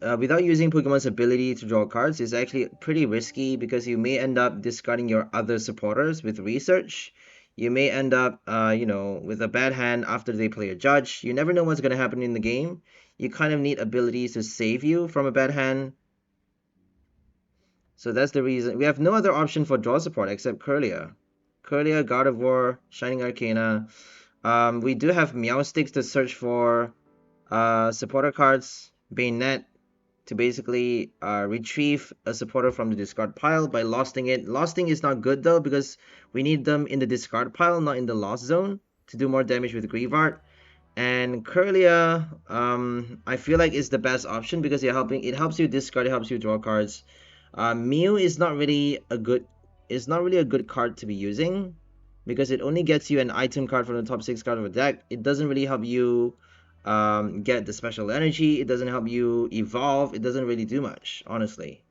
Speaker 1: without using Pokemon's ability to draw cards, is actually pretty risky, because you may end up discarding your other supporters with research. You may end up, you know, with a bad hand after they play a judge. You never know what's going to happen in the game. You kind of need abilities to save you from a bad hand. So that's the reason. We have no other option for draw support except Kirlia. Kirlia, Gardevoir, Shining Arcana. We do have Meowsticks to search for supporter cards. Bayonet to basically retrieve a supporter from the discard pile by losting it. Losting is not good though, because we need them in the discard pile, not in the lost zone, to do more damage with Greavard. And Kirlia, I feel like is the best option, because it helps you discard, it helps you draw cards. Mew is not really a good card to be using, because it only gets you an item card from the top 6 cards of a deck. It doesn't really help you get the special energy. It doesn't help you evolve. It doesn't really do much, honestly.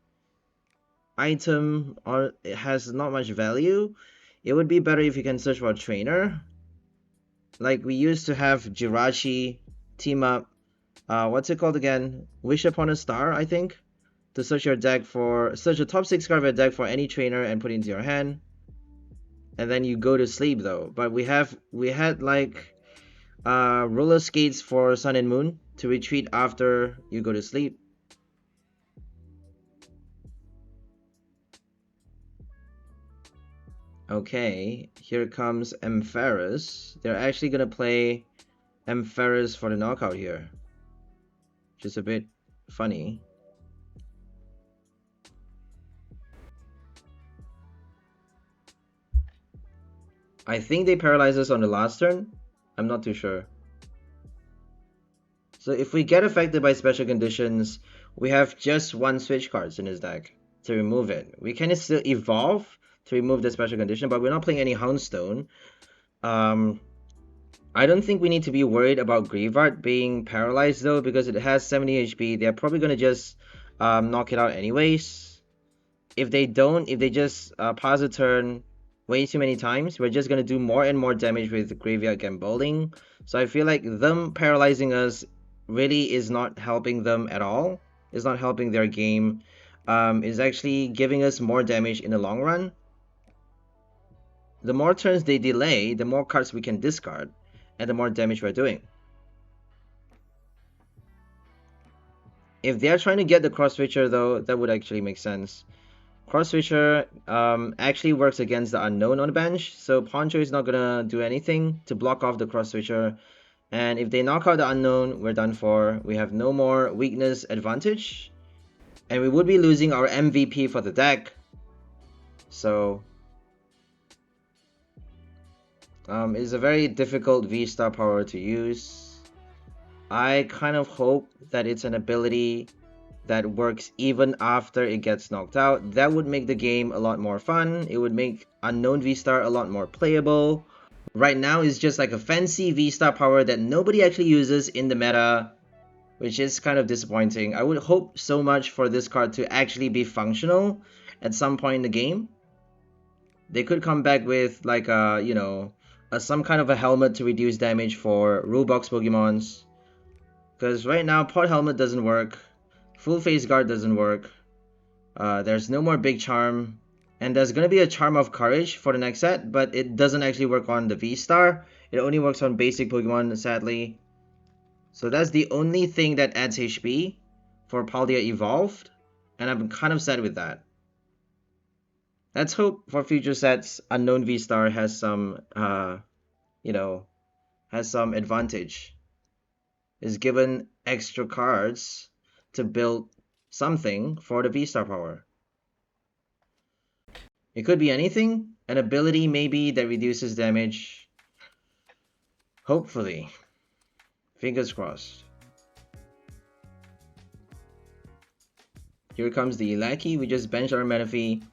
Speaker 1: item or it has not much value, it would be better if you can search for a trainer. Like we used to have Jirachi team up, what's it called again? Wish Upon a Star, I think, to search your deck for, search the top 6 card of your deck for any trainer and put it into your hand. And then you go to sleep though. But we had like roller skates for Sun and Moon to retreat after you go to sleep. Okay, here comes Ampharos. They're actually gonna play Ampharos for the knockout here, which is a bit funny. I think they paralyze us on the last turn. I'm not too sure. So if we get affected by special conditions, we have just 1 switch cards in his deck to remove it. We can still evolve to remove the special condition, but we're not playing any Houndstone. I don't think we need to be worried about Greavard being paralyzed though, because it has 70 HP. They're probably gonna just knock it out anyways. If they just pass a turn way too many times, we're just gonna do more and more damage with Graveyard Gambolling. So I feel like them paralyzing us really is not helping them at all. It's not helping their game. It's actually giving us more damage in the long run. The more turns they delay, the more cards we can discard, and the more damage we're doing. If they're trying to get the Cross Switcher though, that would actually make sense. Cross Switcher actually works against the Unown on the bench, so Poncho is not gonna do anything to block off the Cross Switcher. And if they knock out the Unown, we're done for. We have no more weakness advantage, and we would be losing our MVP for the deck. So it's a very difficult V-Star power to use. I kind of hope that it's an ability that works even after it gets knocked out. That would make the game a lot more fun. It would make Unown V-Star a lot more playable. Right now it's just like a fancy V-Star power that nobody actually uses in the meta, which is kind of disappointing. I would hope so much for this card to actually be functional at some point in the game. They could come back with like a, you know, some kind of a helmet to reduce damage for rule box Pokemons. Because right now Pot Helmet doesn't work. Full Face Guard doesn't work. There's no more Big Charm. And there's going to be a Charm of Courage for the next set, but it doesn't actually work on the V-Star. It only works on basic Pokemon, sadly. So that's the only thing that adds HP for Paldea Evolved. And I'm kind of sad with that. Let's hope for future sets Unown V-Star has some, you know, has some advantage. Is given extra cards to build something for the V-Star power. It could be anything. An ability maybe that reduces damage. Hopefully. Fingers crossed. Here comes the Ilaki. We just benched our Manaphy.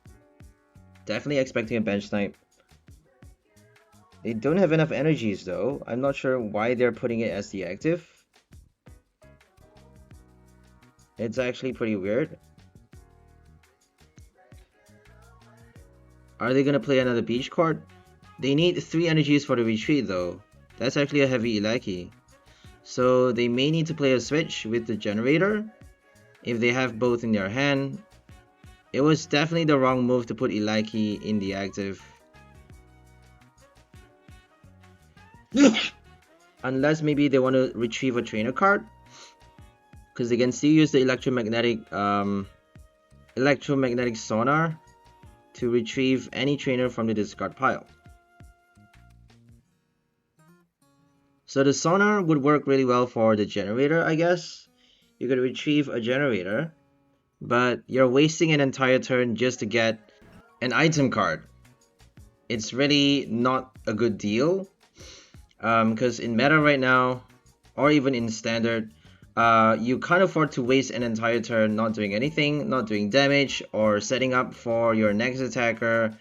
Speaker 1: Definitely expecting a bench snipe. They don't have enough energies though. I'm not sure why they're putting it as the active. It's actually pretty weird. Are they gonna play another beach court? They need 3 energies for the retreat though. That's actually a heavy Ilaki. So they may need to play a switch with the generator if they have both in their hand. It was definitely the wrong move to put Ilaki in the active. Unless maybe they want to retrieve a trainer card, because they can still use the electromagnetic sonar to retrieve any trainer from the discard pile. So the sonar would work really well for the generator, I guess. You could retrieve a generator, but you're wasting an entire turn just to get an item card. It's really not a good deal, because in meta right now, or even in standard, you can't afford to waste an entire turn not doing anything, not doing damage, or setting up for your next attacker.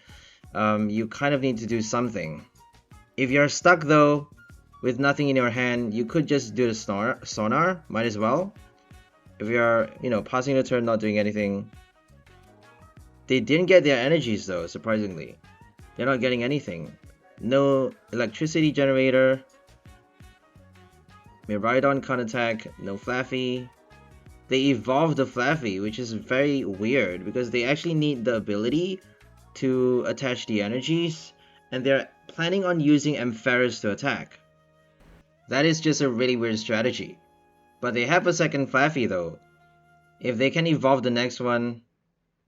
Speaker 1: You kind of need to do something. If you're stuck though, with nothing in your hand, you could just do the sonar, might as well. If you're, you know, passing the turn, not doing anything, They didn't get their energies though, surprisingly. They're not getting anything. No electricity generator. Miraidon can't attack. No Flaffy. They evolved the Flaffy, which is very weird because they actually need the ability to attach the energies, and they're planning on using Ampharos to attack. That is just a really weird strategy. But they have a second Flaffy though. If they can evolve the next one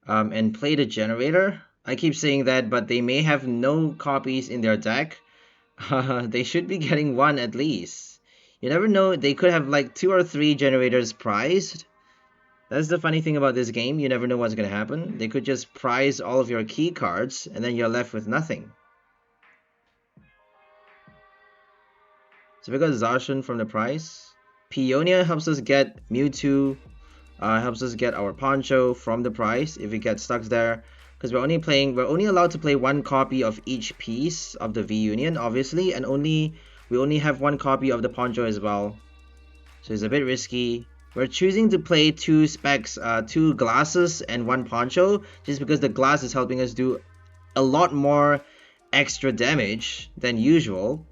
Speaker 1: and play the generator, I keep saying that, but they may have no copies in their deck. They should be getting one at least. You never know, they could have like 2 or 3 generators prized. That's the funny thing about this game, you never know what's gonna happen. They could just prize all of your key cards and then you're left with nothing. So we got Zacian from the prize. Peonia helps us get Mewtwo, helps us get our Poncho from the prize if it gets stuck there. Because we're only allowed to play 1 copy of each piece of the V Union, obviously, and we only have 1 copy of the Poncho as well. So it's a bit risky. We're choosing to play 2 specs, 2 glasses and 1 Poncho, just because the glass is helping us do a lot more extra damage than usual.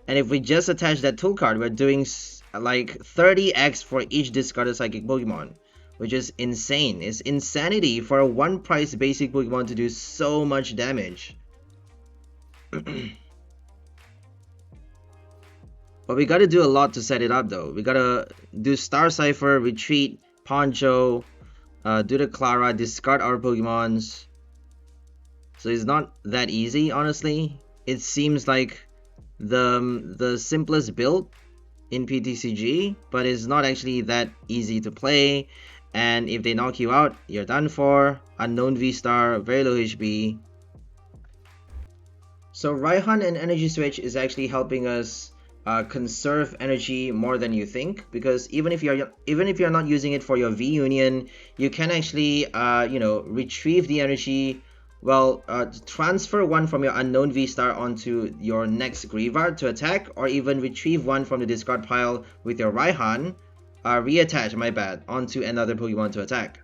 Speaker 1: And if we just attach that tool card, we're doing like 30x for each discarded psychic Pokemon, which is insane. It's insanity for a 1 price basic Pokemon to do so much damage. But we gotta do a lot to set it up though. We gotta do Star Cipher, Retreat, Poncho, do the Klara, discard our Pokemons. So it's not that easy, honestly. It seems like the simplest build in PTCG, but it's not actually that easy to play. And if they knock you out, you're done for. Unown VSTAR, very low HP. So Raihan and Energy Switch is actually helping us conserve energy more than you think, because even if you're not using it for your V Union, you can actually retrieve the energy. Well, transfer 1 from your Unown VSTAR onto your next Greavard to attack, or even retrieve 1 from the discard pile with your Raihan, reattach, onto another Pokemon to attack.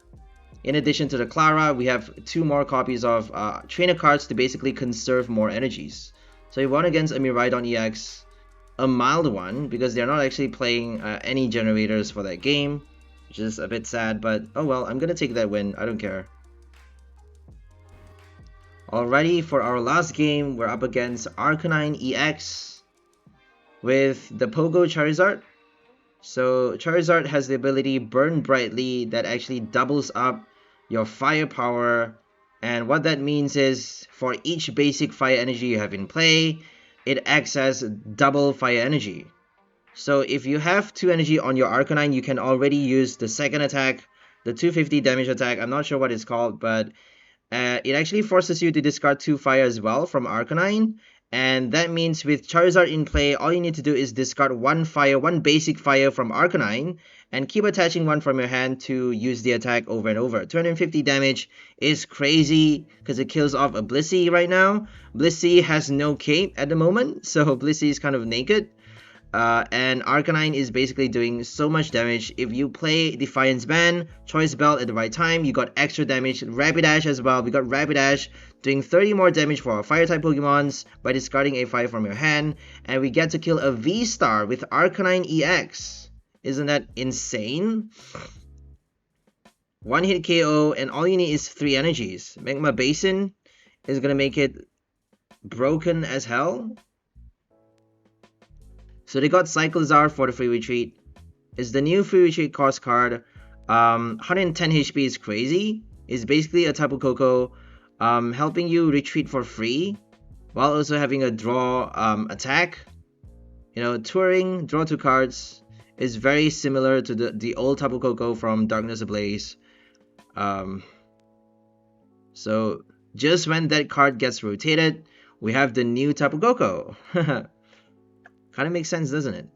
Speaker 1: In addition to the Klara, we have 2 more copies of trainer cards to basically conserve more energies. So we won against a Miraidon EX, a mild one, because they're not actually playing any generators for that game, which is a bit sad, but oh well, I'm gonna take that win, I don't care. Alrighty, for our last game, we're up against Arcanine EX with the Pogo Charizard. So Charizard has the ability Burn Brightly that actually doubles up your firepower, and what that means is for each basic fire energy you have in play, it acts as double fire energy. So if you have 2 energy on your Arcanine, you can already use the second attack, the 250 damage attack. I'm not sure what it's called, but it actually forces you to discard 2 fire as well from Arcanine. And that means with Charizard in play, all you need to do is discard 1 fire, 1 basic fire from Arcanine, and keep attaching 1 from your hand to use the attack over and over. 250 damage is crazy because it kills off a Blissey right now. Blissey has no cape at the moment, so Blissey is kind of naked. And Arcanine is basically doing so much damage. If you play Defiance Band, Choice Belt at the right time, you got extra damage. Rapidash as well. We got Rapidash doing 30 more damage for our Fire-type Pokemons by discarding a fire from your hand. And we get to kill a V-Star with Arcanine EX. Isn't that insane? 1 hit KO, and all you need is 3 energies. Magma Basin is gonna make it broken as hell. So they got Cyclizar for the free retreat. It's the new free retreat cost card. 110 HP is crazy. It's basically a Tapu Koko, helping you retreat for free while also having a draw attack. You know, touring, draw 2 cards is very similar to the old Tapu Koko from Darkness Ablaze. So just when that card gets rotated, we have the new Tapu Koko. Kind of makes sense, doesn't it?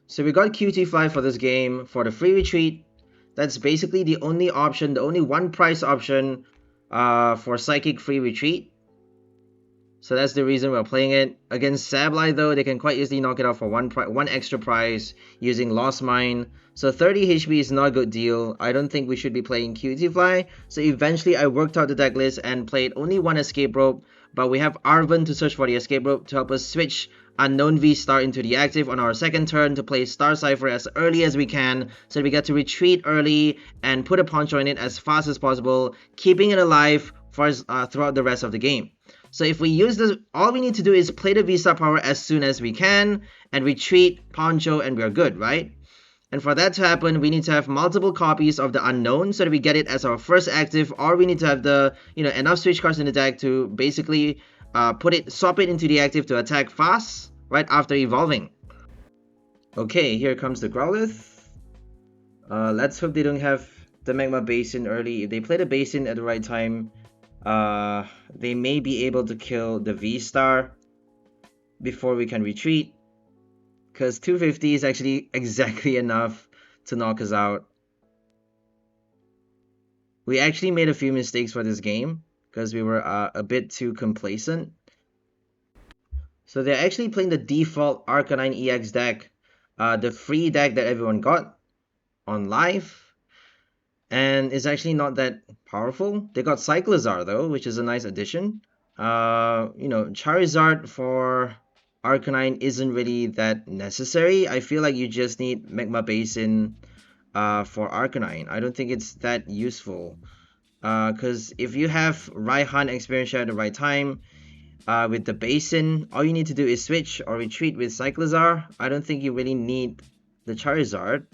Speaker 1: So we got QT Fly for this game for the free retreat. That's basically the only option, the only 1 price option for Psychic free retreat. So that's the reason we're playing it. Against Sableye though, they can quite easily knock it out for one extra prize using Lost Mine. So 30 HP is not a good deal. I don't think we should be playing Cutiefly. So eventually I worked out the deck list and played only one Escape Rope. But we have Arven to search for the Escape Rope to help us switch Unown V-STAR into the active on our second turn to play Star Cipher as early as we can, so that we get to retreat early and put a Poncho in it as fast as possible, keeping it alive for throughout the rest of the game. So if we use this, all we need to do is play the V-STAR power as soon as we can and retreat, Poncho, and we're good, right? And for that to happen, we need to have multiple copies of the Unown so that we get it as our first active, or we need to have the enough switch cards in the deck to basically swap it into the active to attack fast right after evolving. Okay, here comes the Growlithe. Let's hope they don't have the Magma Basin early. If they play the Basin at the right time, they may be able to kill the V-STAR before we can retreat, because 250 is actually exactly enough to knock us out. We actually made a few mistakes for this game because we were a bit too complacent. So they're actually playing the default Arcanine EX deck, the free deck that everyone got on live, and it's actually not that powerful. They got Cyclizar though, which is a nice addition. Charizard for Arcanine isn't really that necessary. I feel like you just need Magma Basin for Arcanine. I don't think it's that useful, because if you have Raihan Experience Share at the right time with the Basin, all you need to do is switch or retreat with Cyclizar. I don't think you really need the Charizard.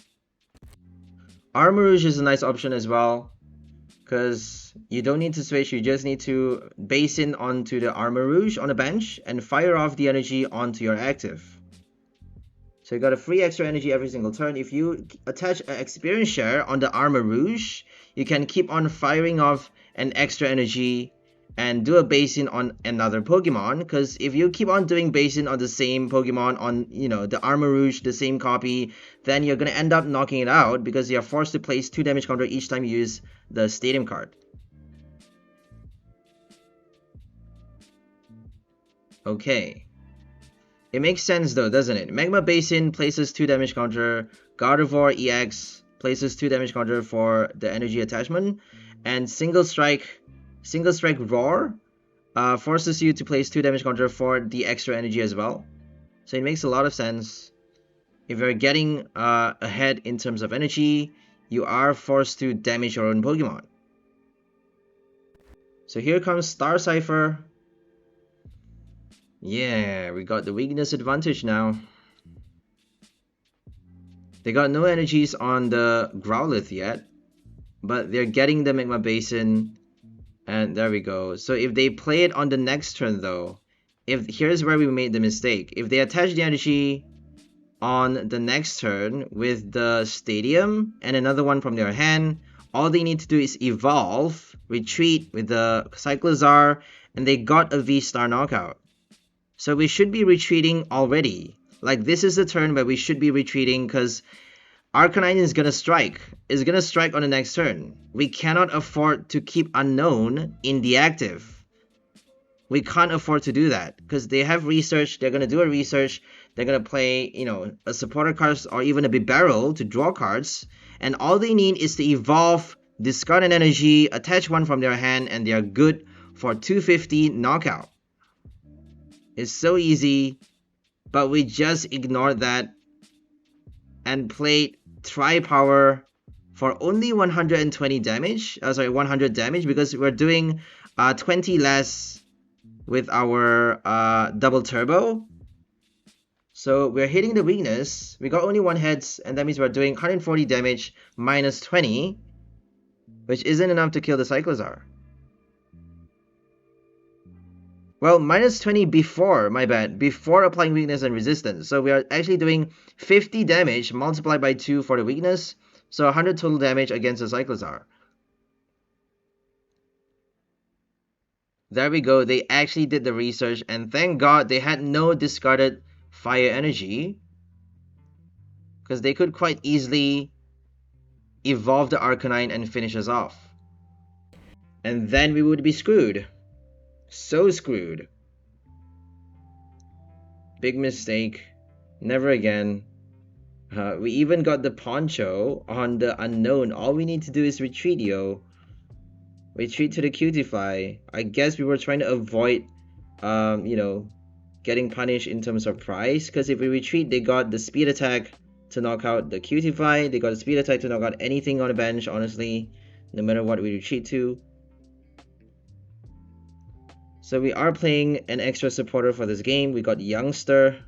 Speaker 1: Armarouge is a nice option as well, because you don't need to switch, you just need to Basin onto the Armarouge on the bench and fire off the energy onto your active. So you got a free extra energy every single turn. If you attach an Experience Share on the Armarouge, you can keep on firing off an extra energy and do a Basin on another Pokemon, because if you keep on doing Basin on the same Pokemon on the Armarouge, the same copy, then you're going to end up knocking it out because you're forced to place 2 damage counter each time you use the Stadium card. Okay. It makes sense though, doesn't it? Magma Basin places 2 damage counter, Gardevoir EX places 2 damage counter for the energy attachment, and Single Strike Roar forces you to place 2 damage counter for the extra energy as well. So it makes a lot of sense. If you're getting ahead in terms of energy, you are forced to damage your own Pokemon. So here comes Star Cipher. Yeah, we got the weakness advantage now. They got no energies on the Growlithe yet, but they're getting the Magma Basin. And there we go. So if they play it on the next turn though, here's where we made the mistake. If they attach the energy on the next turn with the Stadium and another one from their hand, all they need to do is evolve, retreat with the Cyclizar, and they got a V-STAR knockout. So we should be retreating already. Like, this is the turn where we should be retreating, because Arcanine is going to strike. It's going to strike on the next turn. We cannot afford to keep Unown in the active. We can't afford to do that, because they have research. They're going to do a research. They're going to play, a supporter card or even a Bibarel to draw cards. And all they need is to evolve, discard an energy, attach one from their hand, and they are good for 250 knockout. It's so easy, but we just ignored that and played Tri-Power for only 120 damage. 100 damage, because we're doing 20 less with our double turbo. So we're hitting the weakness. We got only 1 hit, and that means we're doing 140 damage minus 20, which isn't enough to kill the Cyclizar. Well, minus 20 before, my bad, before applying weakness and resistance. So we are actually doing 50 damage multiplied by 2 for the weakness. So 100 total damage against the Cyclizar. There we go. They actually did the research, and thank God they had no discarded fire energy, because they could quite easily evolve the Arcanine and finish us off. And then we would be screwed. So screwed. Big mistake. Never again. We even got the poncho on the unknown. All we need to do is retreat, yo. Retreat to the Cutify. I guess we were trying to avoid, you know, getting punished in terms of price. Because if we retreat, they got the speed attack to knock out the Cutify. They got a speed attack to knock out anything on the bench, honestly. No matter what we retreat to. So we are playing an extra supporter for this game. We got Youngster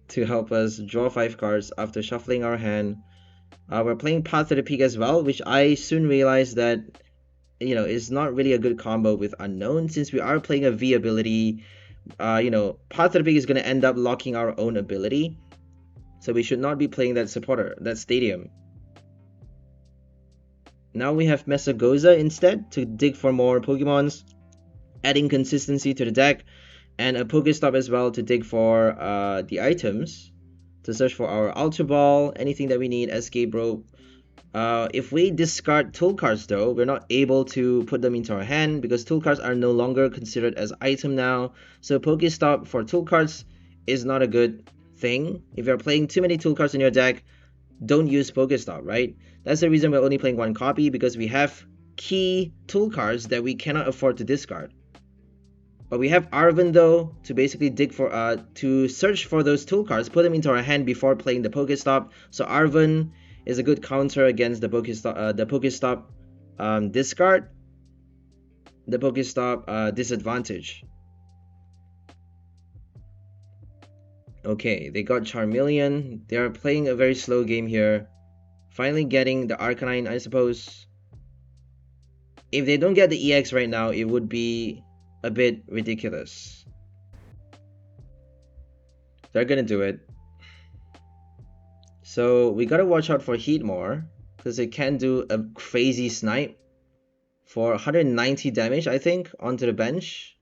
Speaker 1: to help us draw 5 cards after shuffling our hand. We're playing Path to the Peak as well, which I soon realized that, you know, is not really a good combo with Unknown, since we are playing a V ability. You know, Path to the Peak is going to end up locking our own ability, so we should not be playing that supporter, that stadium. Now we have Mesagoza instead to dig for more Pokemons, adding consistency to the deck, and a PokéStop as well to dig for the items, to search for our Ultra Ball, anything that we need, Escape Rope. If we discard tool cards though, we're not able to put them into our hand because tool cards are no longer considered as item now. So PokéStop for tool cards is not a good thing. If you're playing too many tool cards in your deck, don't use PokéStop, right? That's the reason we're only playing 1 copy, because we have key tool cards that we cannot afford to discard. But we have Arven though to basically dig for to search for those tool cards, put them into our hand before playing the PokéStop. So Arven is a good counter against the PokéStop discard, the PokéStop disadvantage. Okay, they got Charmeleon. They are playing a very slow game here. Finally getting the Arcanine, I suppose. If they don't get the EX right now, it would be a bit ridiculous. They're gonna do it. So we gotta watch out for Heat more, because it can do a crazy snipe for 190 damage, I think, onto the bench.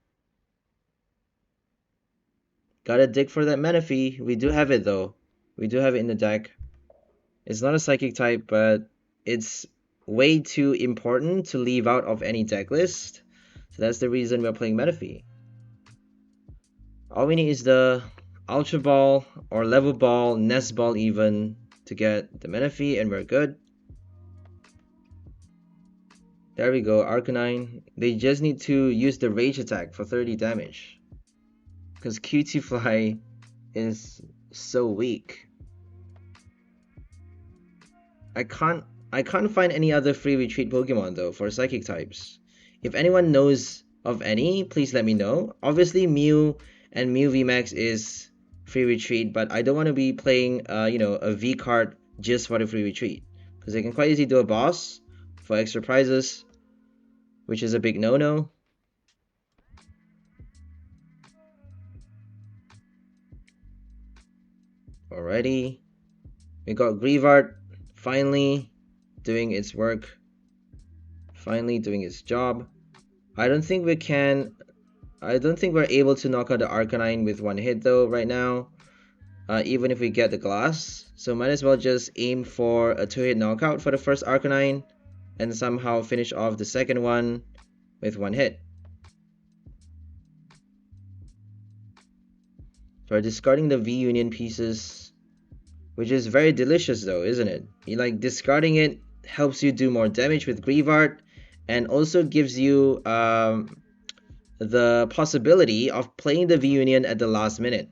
Speaker 1: Gotta dig for that Manaphy. We do have it though. We do have it in the deck. It's not a psychic type, but it's way too important to leave out of any deck list. So that's the reason we're playing Manaphy. All we need is the Ultra Ball or Level Ball, Nest Ball even, to get the Manaphy, and we're good. There we go, Arcanine. They just need to use the Rage attack for 30 damage, because Cutify is so weak. I can't find any other free retreat Pokemon though for psychic types. If anyone knows of any, please let me know. Obviously Mew and Mew VMAX is free retreat, but I don't want to be playing you know, a V card just for the free retreat, because they can quite easily do a boss for extra prizes, which is a big no-no. Alrighty, we got Greavard finally doing its work, finally doing its job. I don't think we're able to knock out the Arcanine with 1 hit though right now, even if we get the glass. So might as well just aim for a 2-hit knockout for the first Arcanine and somehow finish off the second one with 1 hit. We're discarding the V Union pieces, which is very delicious though, isn't it? Like, discarding it helps you do more damage with Greavard, and also gives you the possibility of playing the V Union at the last minute.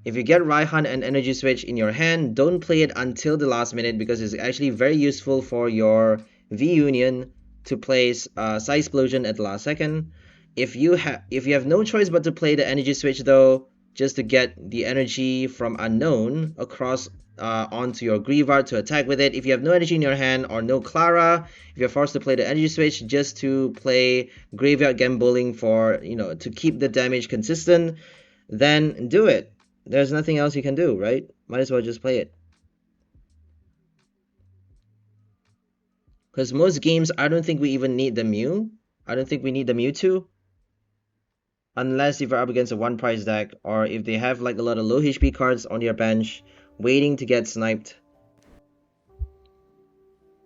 Speaker 1: If you get Raihan and Energy Switch in your hand, don't play it until the last minute, because it's actually very useful for your V Union to place Psy-Explosion at the last second. If you have no choice but to play the Energy Switch though, just to get the energy from Unknown across onto your Greavard to attack with it. If you have no energy in your hand or no Klara, if you're forced to play the Energy Switch just to play Graveyard Gambling for, you know, to keep the damage consistent, then do it. There's nothing else you can do, right? Might as well just play it. Because most games, I don't think we even need the Mew. I don't think we need the Mewtwo. Unless if you're up against a 1-price deck, or if they have like a lot of low HP cards on your bench waiting to get sniped.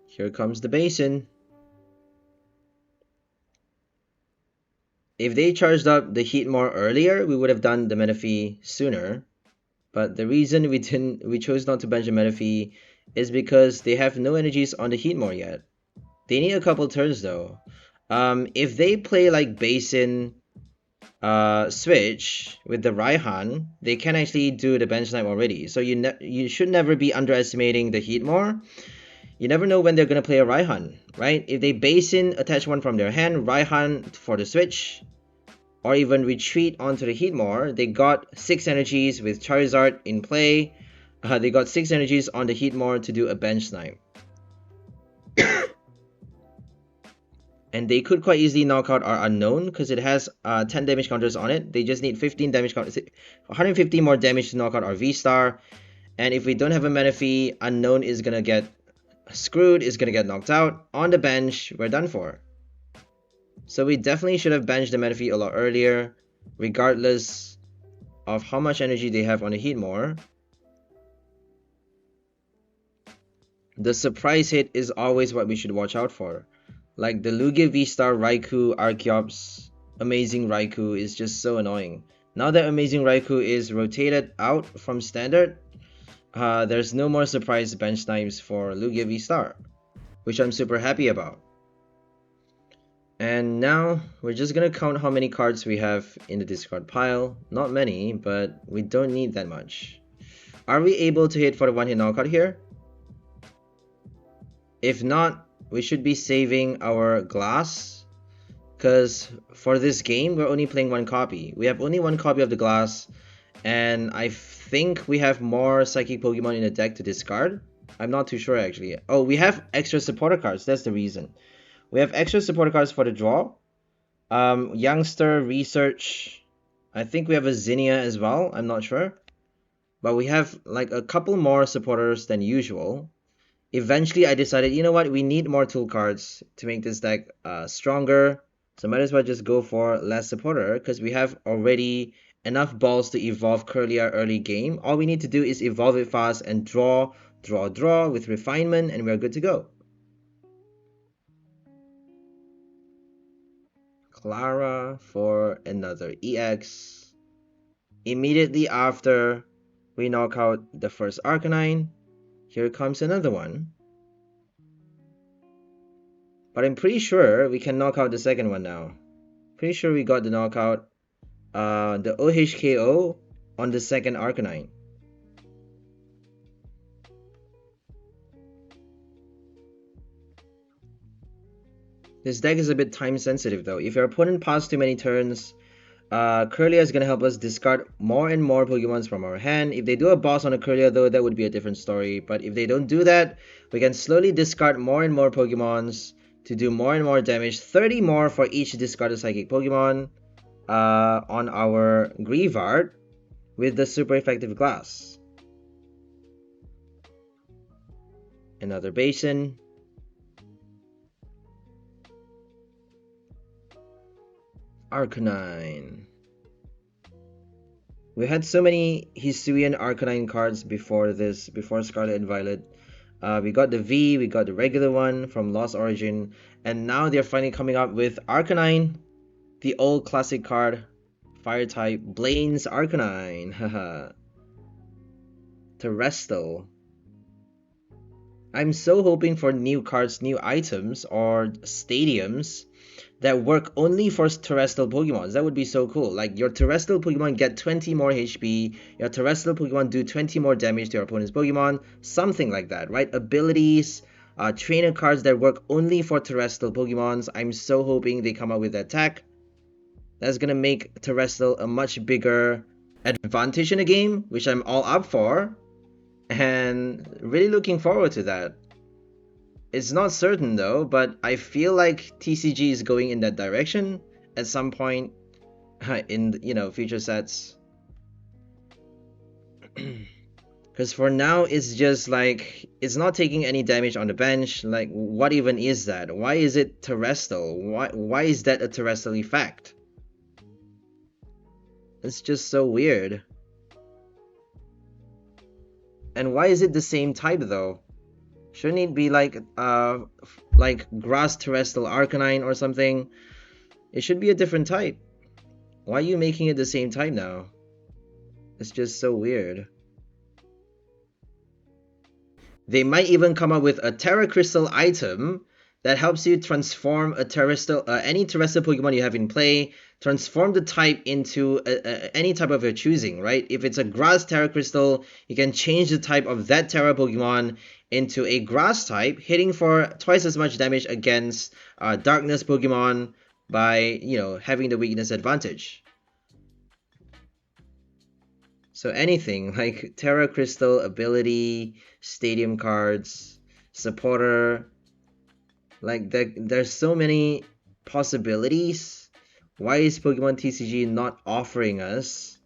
Speaker 1: Here comes the Basin. If they charged up the heat more earlier, we would have done the Manaphy sooner. But the reason we chose not to bench the Manaphy is because they have no energies on the heat more yet. They need a couple turns though. If they play like Basin switch with the Raihan, they can actually do the bench snipe already. So you should never be underestimating the heat more. You never know when they're gonna play a Raihan, right? If they Basin, attach one from their hand, Raihan for the switch, or even retreat onto the Heatmore, they got 6 energies with Charizard in play. They got 6 energies on the Heatmore to do a bench snipe. And they could quite easily knock out our Unown because it has 10 damage counters on it. They just need 15 damage counters, 150 more damage to knock out our V-Star. And if we don't have a Manaphy, Unown is gonna get screwed, is gonna get knocked out. On the bench, we're done for. So we definitely should have benched the Manaphy a lot earlier, regardless of how much energy they have on the Heatmore. The surprise hit is always what we should watch out for. Like the Lugia V-Star Raikou Archeops Amazing Raikou is just so annoying. Now that Amazing Raikou is rotated out from standard, there's no more surprise bench snipes for Lugia V-Star, which I'm super happy about. And now we're just gonna count how many cards we have in the discard pile. Not many, but we don't need that much. Are we able to hit for the one-hit knockout here? If not, we should be saving our glass, because for this game we're only playing one copy. We have only one copy of the glass, and I think we have more psychic Pokemon in the deck to discard. I'm not too sure actually. Oh, we have extra supporter cards, that's the reason. We have extra supporter cards for the draw. Youngster, Research. I think we have a Zinnia as well. I'm not sure. But we have like a couple more supporters than usual. Eventually, I decided, you know what? We need more tool cards to make this deck stronger. So might as well just go for less supporter because we have already enough balls to evolve Kirlia early game. All we need to do is evolve it fast and draw with refinement, and we're good to go. Klara for another EX. Immediately after we knock out the first Arcanine, here comes another one. But I'm pretty sure we can knock out the second one now. Pretty sure we got the knockout, the OHKO on the second Arcanine. This deck is a bit time sensitive though. If your opponent passes too many turns, Kirlia is going to help us discard more and more Pokemons from our hand. If they do a boss on a Kirlia though, that would be a different story. But if they don't do that, we can slowly discard more and more Pokemons to do more and more damage. 30 more for each discarded Psychic Pokemon on our Greavard with the super effective glass. Another Basin. Arcanine. We had so many Hisuian Arcanine cards before this, before Scarlet and Violet. We got the V, we got the regular one from Lost Origin, and now they're finally coming up with Arcanine, the old classic card, Fire type, Blaine's Arcanine. Haha. Terrestrial. I'm so hoping for new cards, new items, or stadiums that work only for terrestrial Pokemon. That would be so cool. Like your terrestrial Pokemon get 20 more HP, your terrestrial Pokemon do 20 more damage to your opponent's Pokemon, something like that, right? Abilities, trainer cards that work only for terrestrial Pokemons. I'm so hoping they come up with that tech. That's gonna make terrestrial a much bigger advantage in the game, which I'm all up for, and really looking forward to that. It's not certain though, but I feel like TCG is going in that direction at some point in, you know, future sets. Because for now it's just like it's not taking any damage on the bench. Like what even is that? Why is it terrestrial? Why is that a terrestrial effect? It's just so weird. And why is it the same type though? Shouldn't it be like Grass Terrestrial Arcanine or something? It should be a different type. Why are you making it the same type now? It's just so weird. They might even come up with a Terra Crystal item that helps you transform a terrestrial, any terrestrial Pokemon you have in play, transform the type into any type of your choosing, right? If it's a grass Terra Crystal, you can change the type of that Terra Pokemon into a grass type, hitting for twice as much damage against darkness Pokemon by, you know, having the weakness advantage. So anything like Terra Crystal, ability, stadium cards, supporter, like there's so many possibilities. Why is Pokemon TCG not offering us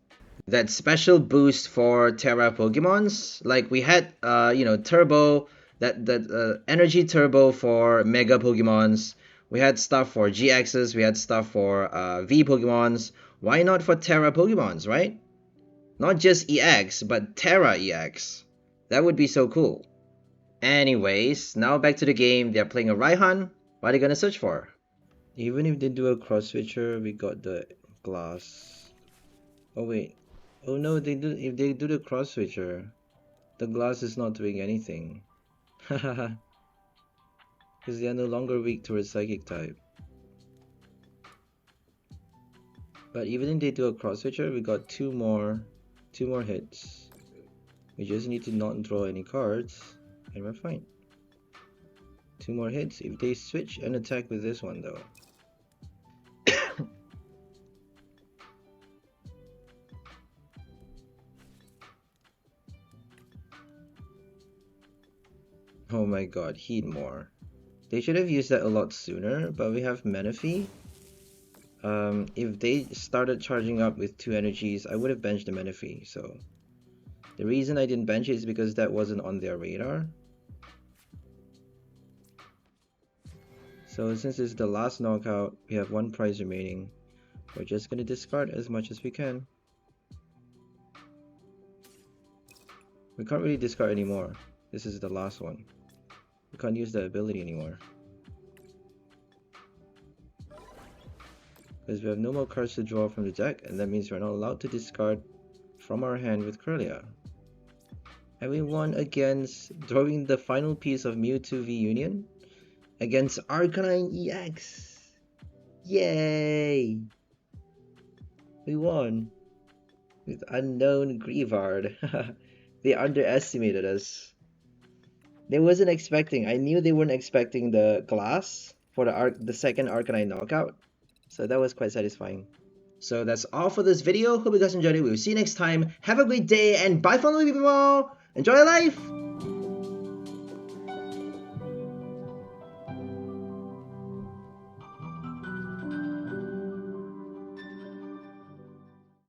Speaker 1: that special boost for Terra Pokemons? Like we had, you know, Turbo, that Energy Turbo for Mega Pokemons. We had stuff for GXs. We had stuff for V Pokemons. Why not for Terra Pokemons, right? Not just EX, but Terra EX. That would be so cool. Anyways, now back to the game. They're playing a Raihan. What are they gonna search for? Even if they do a cross switcher, we got the glass. Oh wait. Oh no, they do. If they do the cross switcher, the glass is not doing anything. Hahaha. Because they are no longer weak towards psychic type. But even if they do a cross switcher, we got two more hits. We just need to not draw any cards, and we're fine. 2 more hits if they switch and attack with this one though. Oh my god, heat more. They should have used that a lot sooner, but we have Manaphy. If they started charging up with 2 energies, I would have benched the Manaphy. So the reason I didn't bench it is because that wasn't on their radar. So since it's the last knockout, we have 1 prize remaining. We're just gonna discard as much as we can. We can't really discard anymore. This is the last one. We can't use the ability anymore. Because we have no more cards to draw from the deck, and that means we're not allowed to discard from our hand with Kirlia. And we won against drawing the final piece of Mewtwo V Union against Arcanine EX. Yay! We won with unknown Greavard. They underestimated us. They wasn't expecting. I knew they weren't expecting the glass for the second Arcanine knockout. So that was quite satisfying. So that's all for this video. Hope you guys enjoyed it. We'll see you next time. Have a great day and bye for now, people. Enjoy your life!